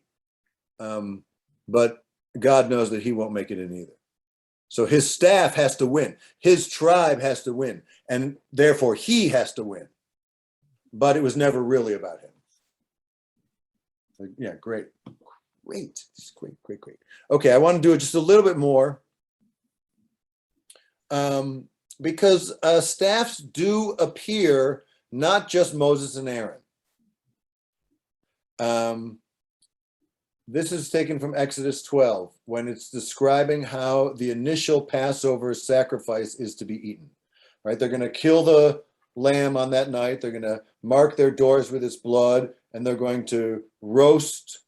but God knows that he won't make it in either. So his staff has to win, his tribe has to win, and therefore he has to win. But it was never really about him. Yeah, great. Great. Okay, I want to do it just a little bit more, because staffs do appear, not just Moses and Aaron. This is taken from Exodus 12, when it's describing how the initial Passover sacrifice is to be eaten, right? They're going to kill the lamb on that night. They're going to mark their doors with its blood, and they're going to roast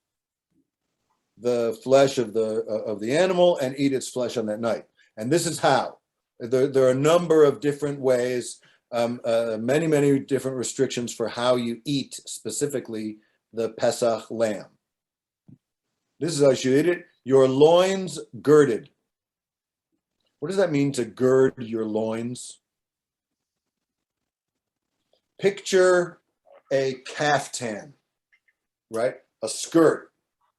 the flesh of the animal and eat its flesh on that night. And this is how. There are a number of different ways, many different restrictions for how you eat, specifically the Pesach lamb. This is how you should eat it. Your loins girded. What does that mean, to gird your loins? Picture a caftan, right? A skirt,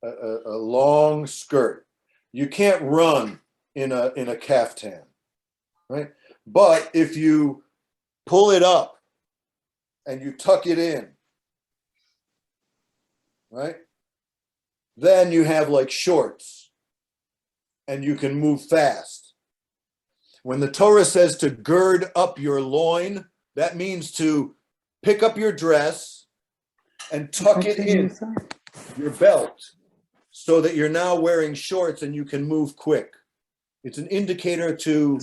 a long skirt. You can't run in a caftan, right? But if you pull it up and you tuck it in, right? Then you have like shorts and you can move fast. When the Torah says to gird up your loin, that means to pick up your dress and tuck it in your belt so that you're now wearing shorts and you can move quick. It's an indicator to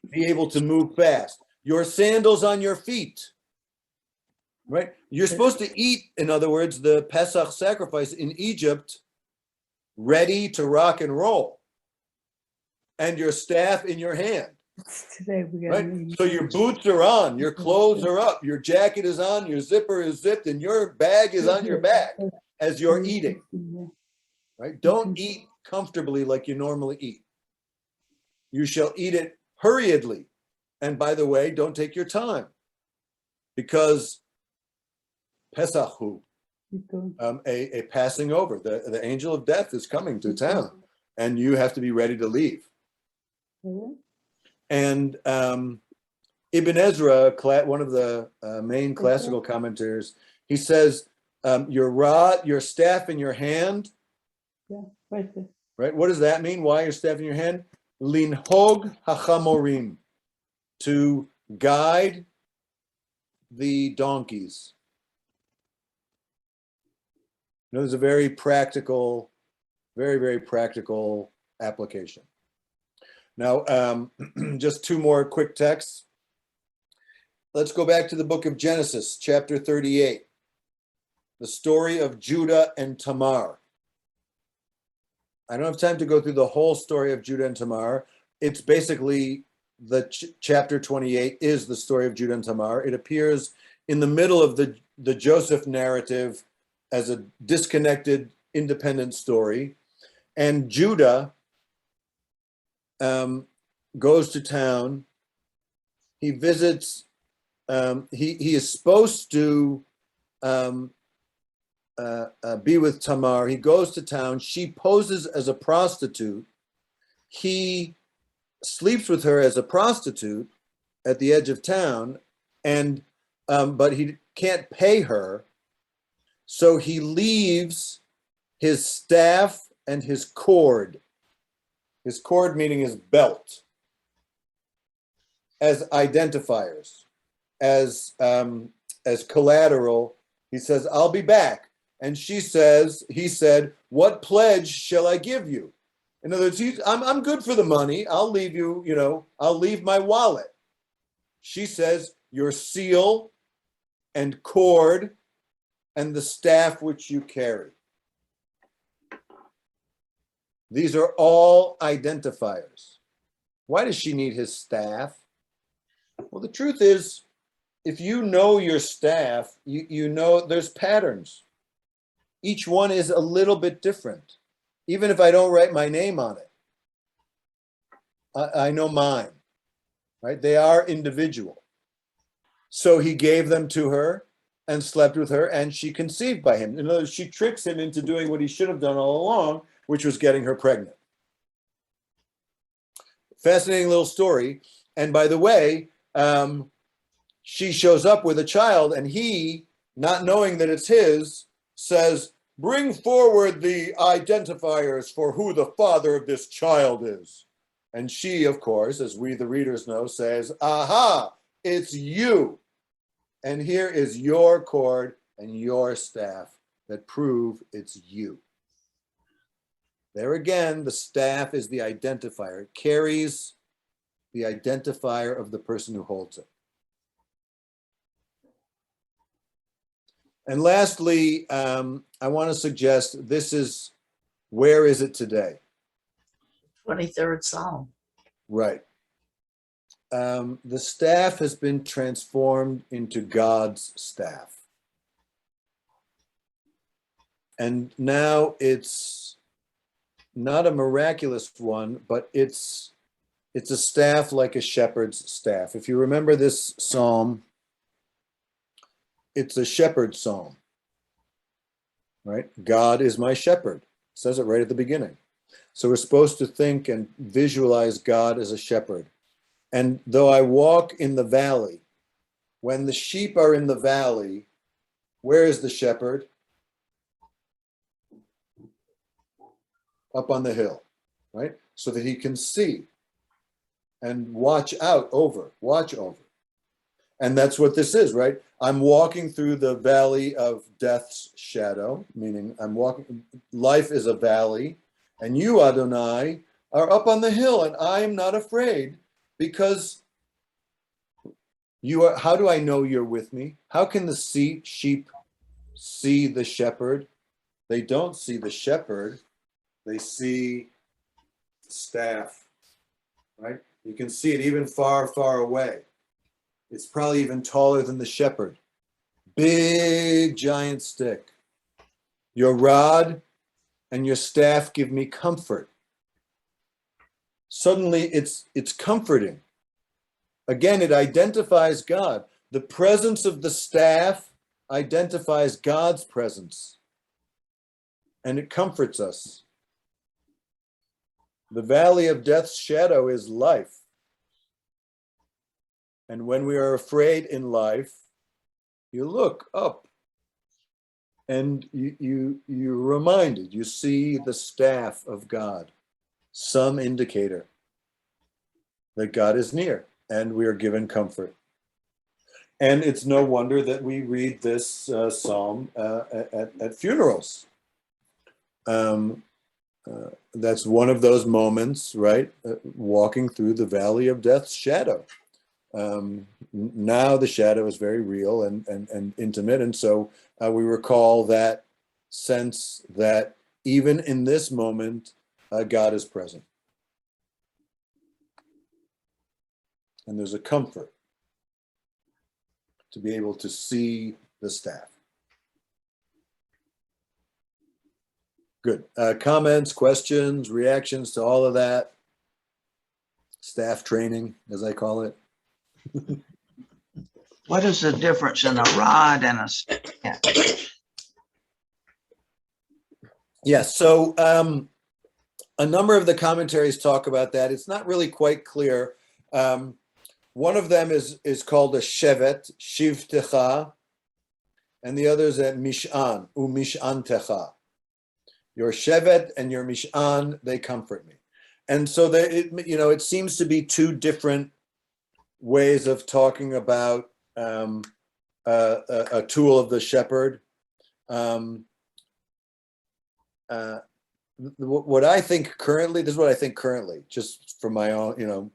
be able to move fast. Your sandals on your feet, right? You're supposed to eat, in other words, the Pesach sacrifice in Egypt ready to rock and roll, and your staff in your hand. Today we got Right? So your boots are on, your clothes are up, your jacket is on, your zipper is zipped, and your bag is on your back as you're eating. Right? Don't eat comfortably like you normally eat. You shall eat it hurriedly. And by the way, don't take your time, because Pesachu, a passing over, the angel of death is coming to town, and you have to be ready to leave. And Ibn Ezra, one of the main classical commentators, he says, your rod, your staff in your hand. Yeah, right there. Right? What does that mean? Why your staff in your hand? Linhog hachamorim, to guide the donkeys. There's a very practical, very practical application. Now, just two more quick texts. Let's go back to the book of Genesis, chapter 38, the story of Judah and Tamar. I don't have time to go through the whole story of Judah and Tamar. It's basically chapter 28 is the story of Judah and Tamar. It appears in the middle of the Joseph narrative as a disconnected, independent story. And Judah goes to town. He visits, he is supposed to be with Tamar. He goes to town. She poses as a prostitute. He sleeps with her as a prostitute at the edge of town, and but he can't pay her, so he leaves his staff and his cord meaning his belt, as identifiers, as collateral. He says, I'll be back. And he said, what pledge shall I give you? In other words, I'm good for the money. I'll leave you, I'll leave my wallet. She says, your seal and cord and the staff which you carry. These are all identifiers. Why does she need his staff? Well, the truth is, if you know your staff, you know there's patterns. Each one is a little bit different. Even if I don't write my name on it, I know mine, right? They are individual. So he gave them to her and slept with her, and she conceived by him. In other words, she tricks him into doing what he should have done all along, which was getting her pregnant. Fascinating little story. And by the way, she shows up with a child, and he, not knowing that it's his, says, bring forward the identifiers for who the father of this child is. And she, of course, as we the readers know, says, aha, it's you. And here is your cord and your staff that prove it's you. There again, the staff is the identifier. It carries the identifier of the person who holds it. And lastly, I want to suggest where is it today? 23rd Psalm. Right. The staff has been transformed into God's staff. And now it's not a miraculous one, but it's a staff like a shepherd's staff. If you remember this psalm, it's a shepherd psalm, right? God is my shepherd. It says it right at the beginning. So we're supposed to think and visualize God as a shepherd. And though I walk in the valley, when the sheep are in the valley, where is the shepherd? Up on the hill, right? So that he can see and watch over. And that's what this is, right? I'm walking through the valley of death's shadow, meaning life is a valley, and you, Adonai, are up on the hill, and I'm not afraid, because you are. How do I know you're with me? How can the sheep see the shepherd? They don't see the shepherd, they see the staff, right? You can see it even far, far away. It's probably even taller than the shepherd. Big, giant stick. Your rod and your staff give me comfort. Suddenly it's comforting. Again, it identifies God. The presence of the staff identifies God's presence, and it comforts us. The valley of death's shadow is life. And when we are afraid in life, you look up and you're reminded, you see the staff of God, some indicator that God is near, and we are given comfort. And it's no wonder that we read this psalm at funerals. That's one of those moments, right? Walking through the valley of death's shadow. Now the shadow is very real and intimate. And so we recall that sense that even in this moment, God is present. And there's a comfort to be able to see the staff. Good. Comments, questions, reactions to all of that? Staff training, as I call it. What is the difference in a rod and a staff? Yes, so a number of the commentaries talk about that. It's not really quite clear. One of them is called a shevet, shivtecha, and the other is a mish'an, umish'antecha. Your shevet and your mish'an, they comfort me. And so it seems to be two different ways of talking about a tool of the shepherd. What I think currently, this is what I think currently, just from my own,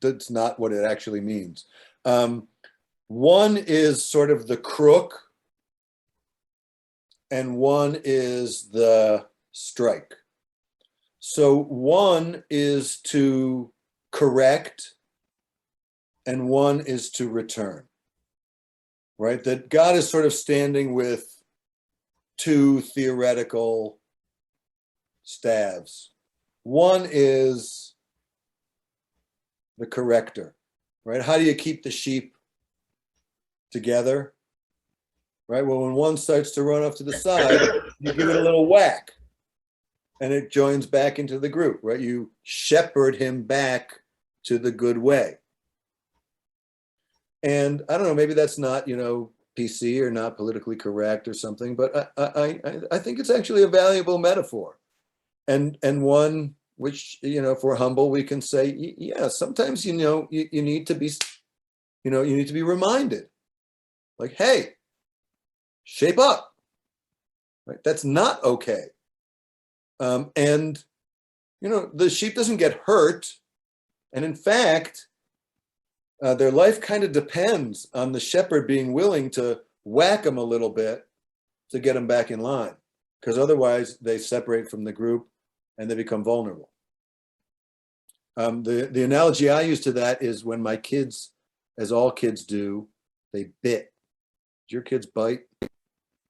that's not what it actually means. One is sort of the crook, and one is the strike. So one is to correct, and one is to return, right? That God is sort of standing with two theoretical staves. One is the corrector, right? How do you keep the sheep together, right? Well, when one starts to run off to the side, you give it a little whack and it joins back into the group, right? You shepherd him back to the good way. And I don't know, maybe that's not, PC or not politically correct or something, but I think it's actually a valuable metaphor. And one which, if we're humble, we can say, yeah, sometimes, you need to be, you need to be reminded, like, hey, shape up, right? That's not okay. And, the sheep doesn't get hurt. And in fact, their life kind of depends on the shepherd being willing to whack them a little bit to get them back in line, because otherwise they separate from the group and they become vulnerable. The analogy I use to that is when my kids, as all kids do, they bit. Did your kids bite?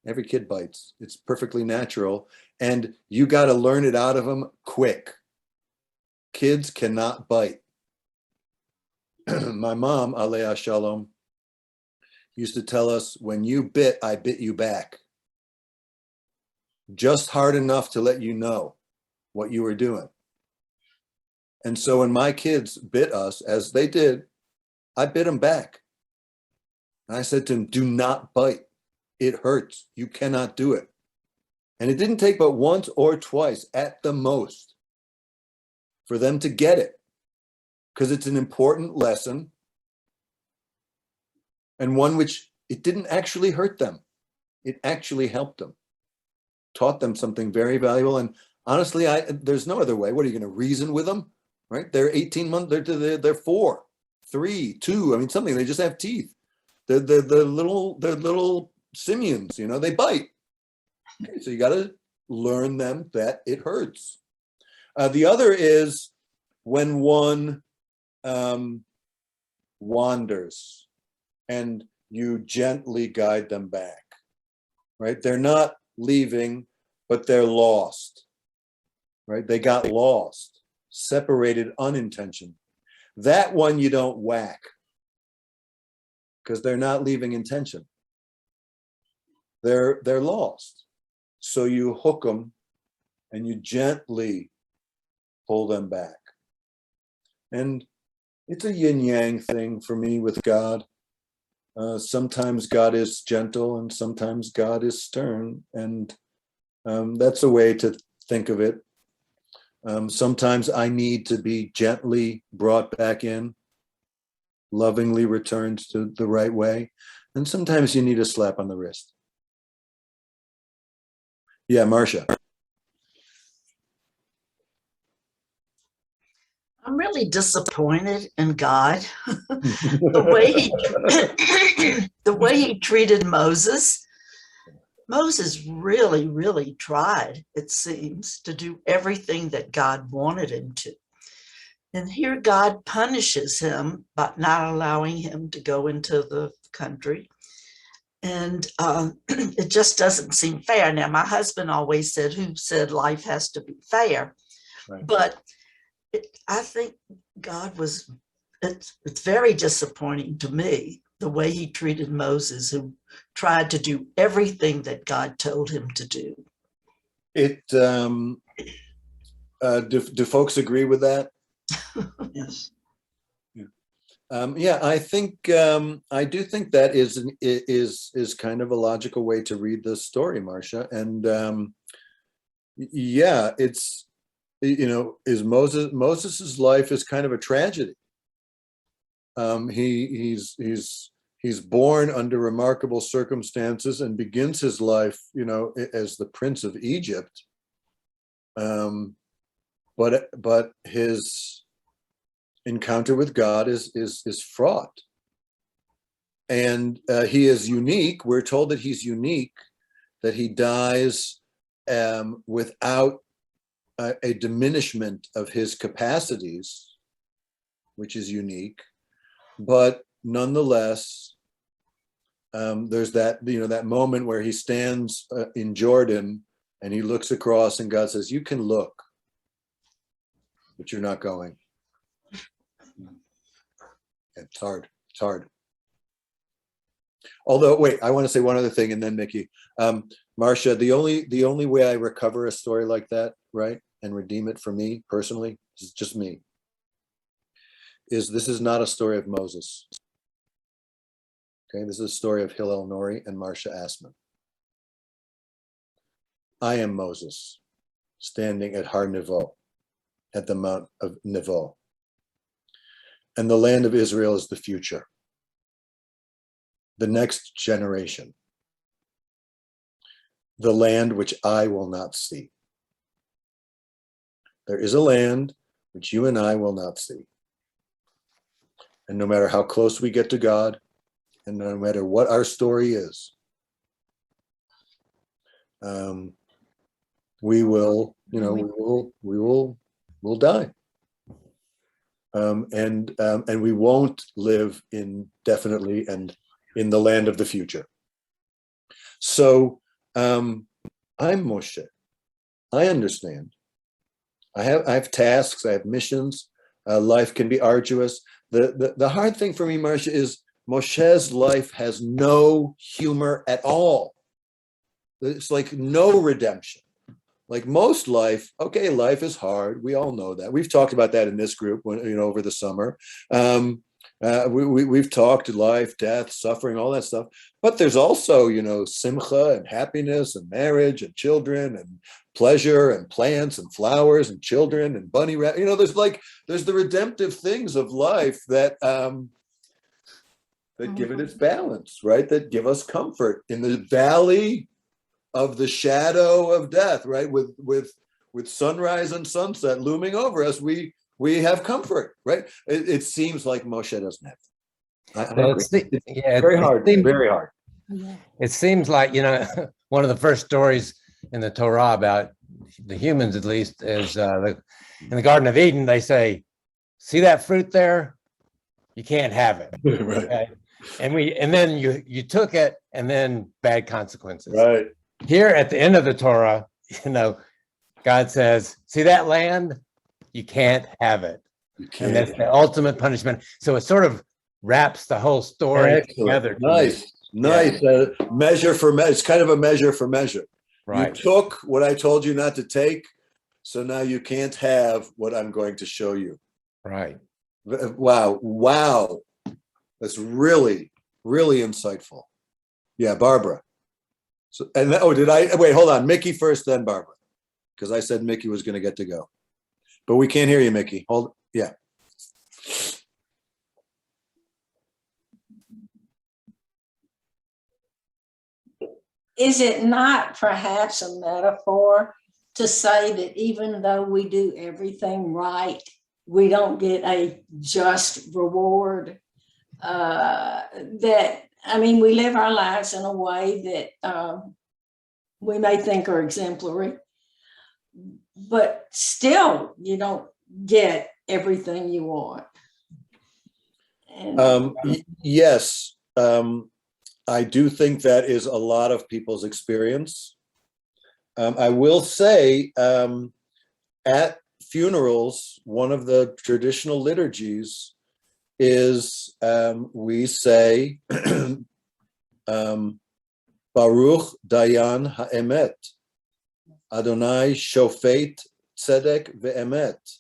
Every kid bites. It's perfectly natural. And you got to learn it out of them quick. Kids cannot bite. My mom, Alea Shalom, used to tell us, when you bit, I bit you back. Just hard enough to let you know what you were doing. And so when my kids bit us, as they did, I bit them back. And I said to them, do not bite. It hurts. You cannot do it. And it didn't take but once or twice at the most for them to get it, because it's an important lesson and one which it didn't actually hurt them. It actually helped them, taught them something very valuable. And honestly, there's no other way. What are you going to reason with them? Right? They're 18 months, they're 4, 3, 2. I mean, something, they just have teeth. They're little simians, they bite. Okay, so you got to learn them that it hurts. The other is when one wanders and you gently guide them back, right? They're not leaving, but they're lost, right? They got lost, separated unintentionally. That one you don't whack, because they're not leaving intention. They're lost. So you hook them and you gently pull them back. And it's a yin-yang thing for me with God. Sometimes God is gentle and sometimes God is stern. And that's a way to think of it. Sometimes I need to be gently brought back in, lovingly returned to the right way. And sometimes you need a slap on the wrist. Yeah, Marcia. I'm really disappointed in God. the way he treated Moses. Moses really, really tried, it seems, to do everything that God wanted him to. And here God punishes him by not allowing him to go into the country. And it just doesn't seem fair. Now, my husband always said, who said life has to be fair? Right. But I think God was, it's very disappointing to me the way he treated Moses, who tried to do everything that God told him to do. It do folks agree with that? Yes. Yeah, I think I do think that is kind of a logical way to read this story, Marcia. And yeah, it's, you know, is Moses's life is kind of a tragedy. He's born under remarkable circumstances and begins his life, you know, as the Prince of Egypt. But his encounter with God is fraught, and he is unique. We're told that he's unique, that he dies without a diminishment of his capacities, which is unique. But nonetheless, there's that, you know, that moment where he stands in Jordan and he looks across, and God says, "You can look, but you're not going." It's hard. It's hard. Although, wait, I want to say one other thing, and then Mickey, Marcia, the only way I recover a story like that, right, and redeem it for me personally, this is just me, is this is not a story of Moses. Okay, this is a story of Hillel Nori and Marcia Assman. I am Moses, standing at Har Nevo, at the Mount of Nevo. And the land of Israel is the future, the next generation, the land which I will not see. There is a land which you and I will not see. And no matter how close we get to God, and no matter what our story is, we will, you know, we'll die. And we won't live indefinitely and in the land of the future. So I'm Moshe. I understand. I have tasks. I have missions. Life can be arduous. The hard thing for me, Marcia, is Moshe's life has no humor at all. It's like no redemption. Like most life, okay, life is hard. We all know that. We've talked about that in this group, you know, over the summer. We've talked life, death, suffering, all that stuff. But there's also, you know, simcha and happiness and marriage and children and pleasure and plants and flowers and children and bunny rabbit. You know, there's the redemptive things of life that give it its balance, right? That give us comfort in the valley of the shadow of death, right? With sunrise and sunset looming over us, we have comfort, right? It seems like Moshe doesn't have. Well, It's very hard. Very hard. It seems like, you know, one of the first stories in the Torah about the humans, at least, is in the Garden of Eden. They say, "See that fruit there? You can't have it." Right. Okay? And then you took it, and then bad consequences. Right. Here at the end of the Torah, you know, God says, "See that land? You can't have it." You And that's can't. the ultimate punishment. So it sort of wraps the whole story Excellent. together. to me. Nice. Measure for measure. It's kind of a measure for measure. Right. You took what I told you not to take, so now you can't have what I'm going to show you. Right. Wow. That's really, really insightful. Yeah, Barbara. So, and did I wait? Hold on, Mickey first, then Barbara, because I said Mickey was going to get to go, but we can't hear you, Mickey. Hold, yeah. Is it not perhaps a metaphor to say that even though we do everything right, we don't get a just reward? We live our lives in a way that we may think are exemplary, but still you don't get everything you want. And Yes, I do think that is a lot of people's experience. I will say, at funerals, one of the traditional liturgies is we say Baruch Dayan Ha'emet, Adonai Shofet Tzedek Ve'emet,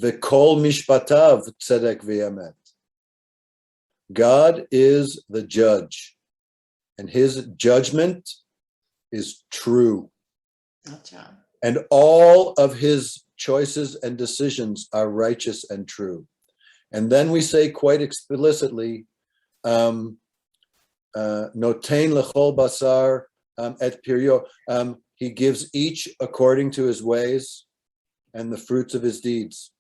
Ve'kol Mishpatav Tzedek Ve'emet. God is the judge, and his judgment is true. That's right. And all of his choices and decisions are righteous and true. And then we say quite explicitly, Notain lechol basar et pirio. He gives each according to his ways and the fruits of his deeds.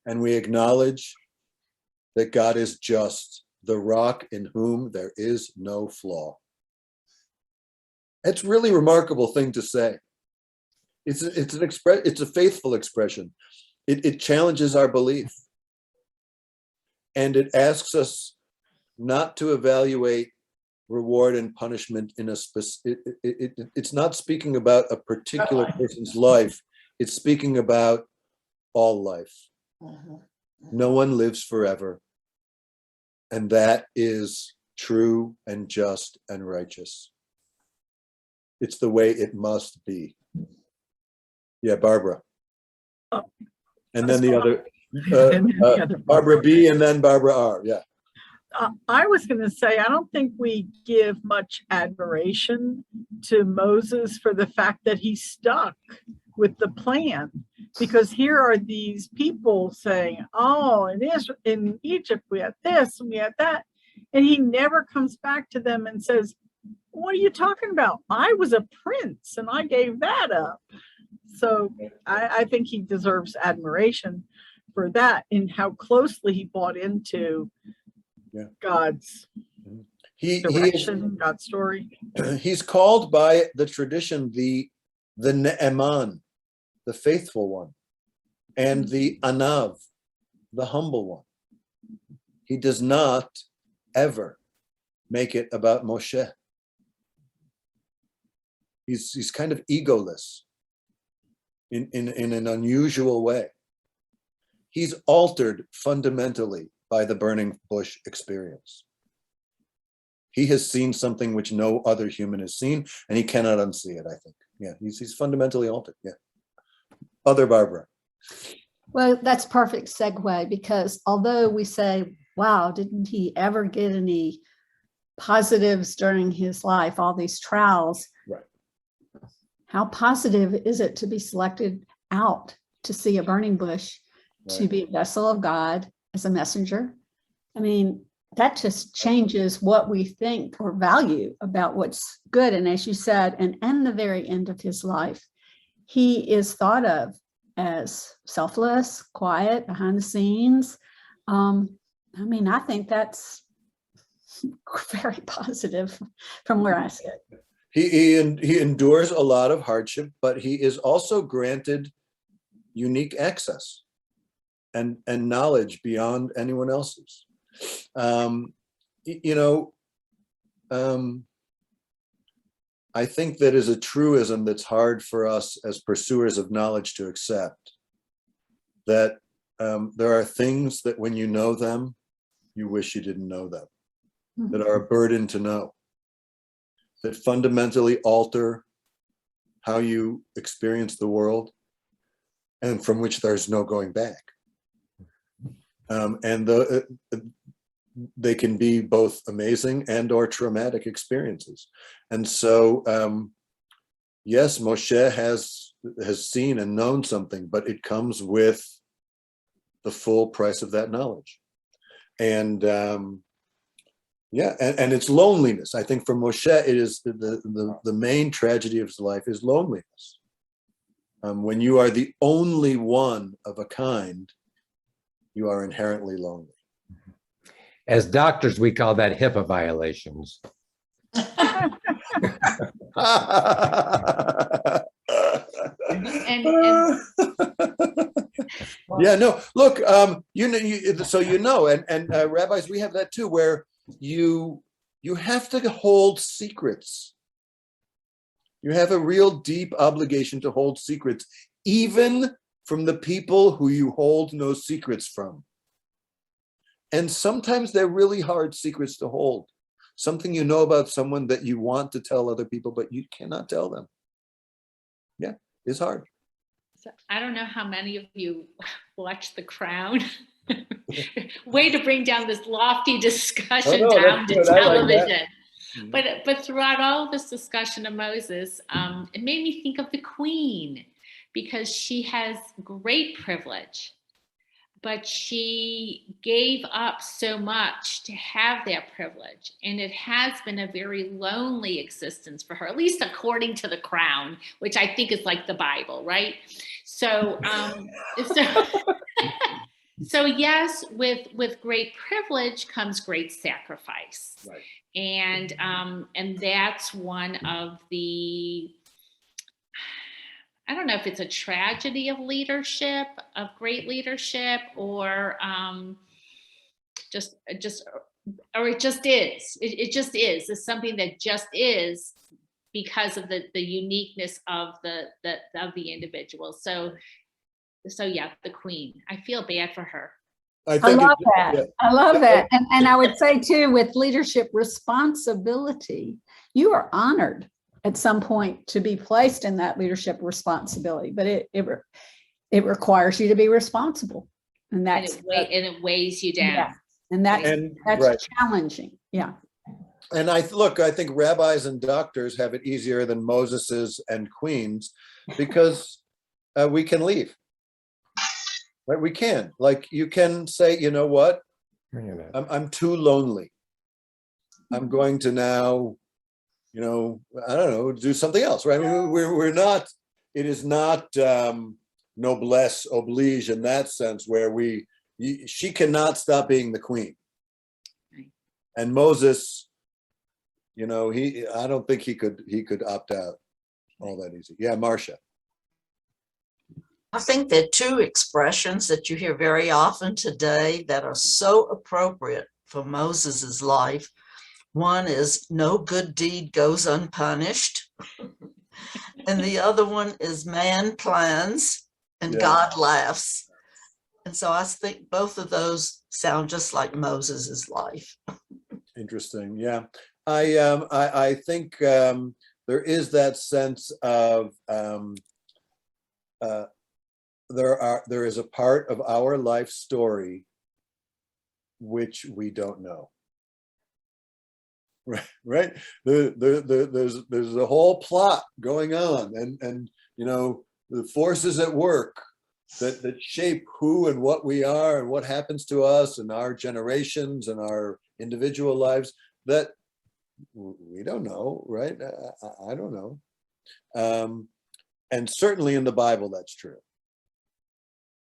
And we acknowledge that God is just, the rock in whom there is no flaw. It's really remarkable thing to say. It's a faithful expression. It challenges our belief. And it asks us not to evaluate reward and punishment in a specific, it's not speaking about a particular person's life. It's speaking about all life. No one lives forever. And that is true and just and righteous. It's the way it must be. Yeah, Barbara. Oh, and then the other, and then the other Barbara B and then Barbara R. Yeah. I was going to say, I don't think we give much admiration to Moses for the fact that he stuck with the plan, because here are these people saying, oh, in Egypt, we had this and we had that. And he never comes back to them and says, what are you talking about? I was a prince and I gave that up. So I think he deserves admiration for that and how closely he bought into God's direction, God's story. He's called by the tradition the Ne'eman, the faithful one, and the Anav, the humble one. He does not ever make it about Moshe. He's kind of egoless in an unusual way. He's altered fundamentally by the burning bush experience. He has seen something which no other human has seen, and he cannot unsee it, I think. Yeah, he's fundamentally altered. Yeah. Other Barbara. Well, that's perfect segue, because although we say, wow, didn't he ever get any positives during his life, all these trials? Right. How positive is it to be selected out to see a burning bush, to be a vessel of God as a messenger? I mean, that just changes what we think or value about what's good. And as you said, and the very end of his life, he is thought of as selfless, quiet, behind the scenes. I mean, I think that's very positive from where I sit. He endures a lot of hardship, but he is also granted unique access and knowledge beyond anyone else's. I think that is a truism that's hard for us as pursuers of knowledge to accept, that there are things that when you know them, you wish you didn't know them, that are a burden to know, that fundamentally alter how you experience the world and from which there's no going back. They can be both amazing and or traumatic experiences. And so, yes, Moshe has seen and known something, but it comes with the full price of that knowledge. And and it's loneliness. I think for Moshe, it is the main tragedy of his life is loneliness. When you are the only one of a kind, you are inherently lonely. As doctors, we call that HIPAA violations. And Yeah, no, look, and rabbis, we have that too, where you have to hold secrets. You have a real deep obligation to hold secrets, even from the people who you hold no secrets from. And sometimes they're really hard secrets to hold. Something you know about someone that you want to tell other people, but you cannot tell them. Yeah, it's hard. So I don't know how many of you watch The Crown. Way to bring down this lofty discussion Oh, no, down that's to good. I like that. television. But throughout all of this discussion of Moses, it made me think of the Queen, because she has great privilege, but she gave up so much to have that privilege. And it has been a very lonely existence for her, at least according to The Crown, which I think is like the Bible, right? So, so yes, with great privilege comes great sacrifice. Right. And that's one of the, I don't know if it's a tragedy of leadership, of great leadership, or or it just is. It just is. It's something that just is because of the uniqueness of the individual. So yeah, the Queen. I feel bad for her. I love that. Yeah. I love that. And I would say too, with leadership responsibility, you are honored at some point to be placed in that leadership responsibility, but it requires you to be responsible. And that's it weighs you down. Yeah. And that's right. challenging. Yeah. And I think rabbis and doctors have it easier than Moseses and queens, because we can leave. Right? We can. Like, you can say, you know what? I'm too lonely. I'm going to now, I don't know, do something else, right? I mean, we're not, it is not noblesse oblige in that sense, where she cannot stop being the queen. And Moses, I don't think he could opt out all that easy. Yeah, Marcia. I think there are two expressions that you hear very often today that are so appropriate for Moses's life. One is no good deed goes unpunished. And the other one is man plans and God laughs. And so I think both of those sound just like Moses's life. Interesting. Yeah. I think there is that sense of there is a part of our life story which we don't know. Right. There's a whole plot going on, and the forces at work that shape who and what we are and what happens to us and our generations and our individual lives that we don't know, right? I don't know. And certainly in the Bible, that's true.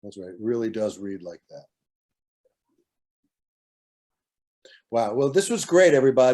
That's right. It really does read like that. Wow. Well, this was great, everybody.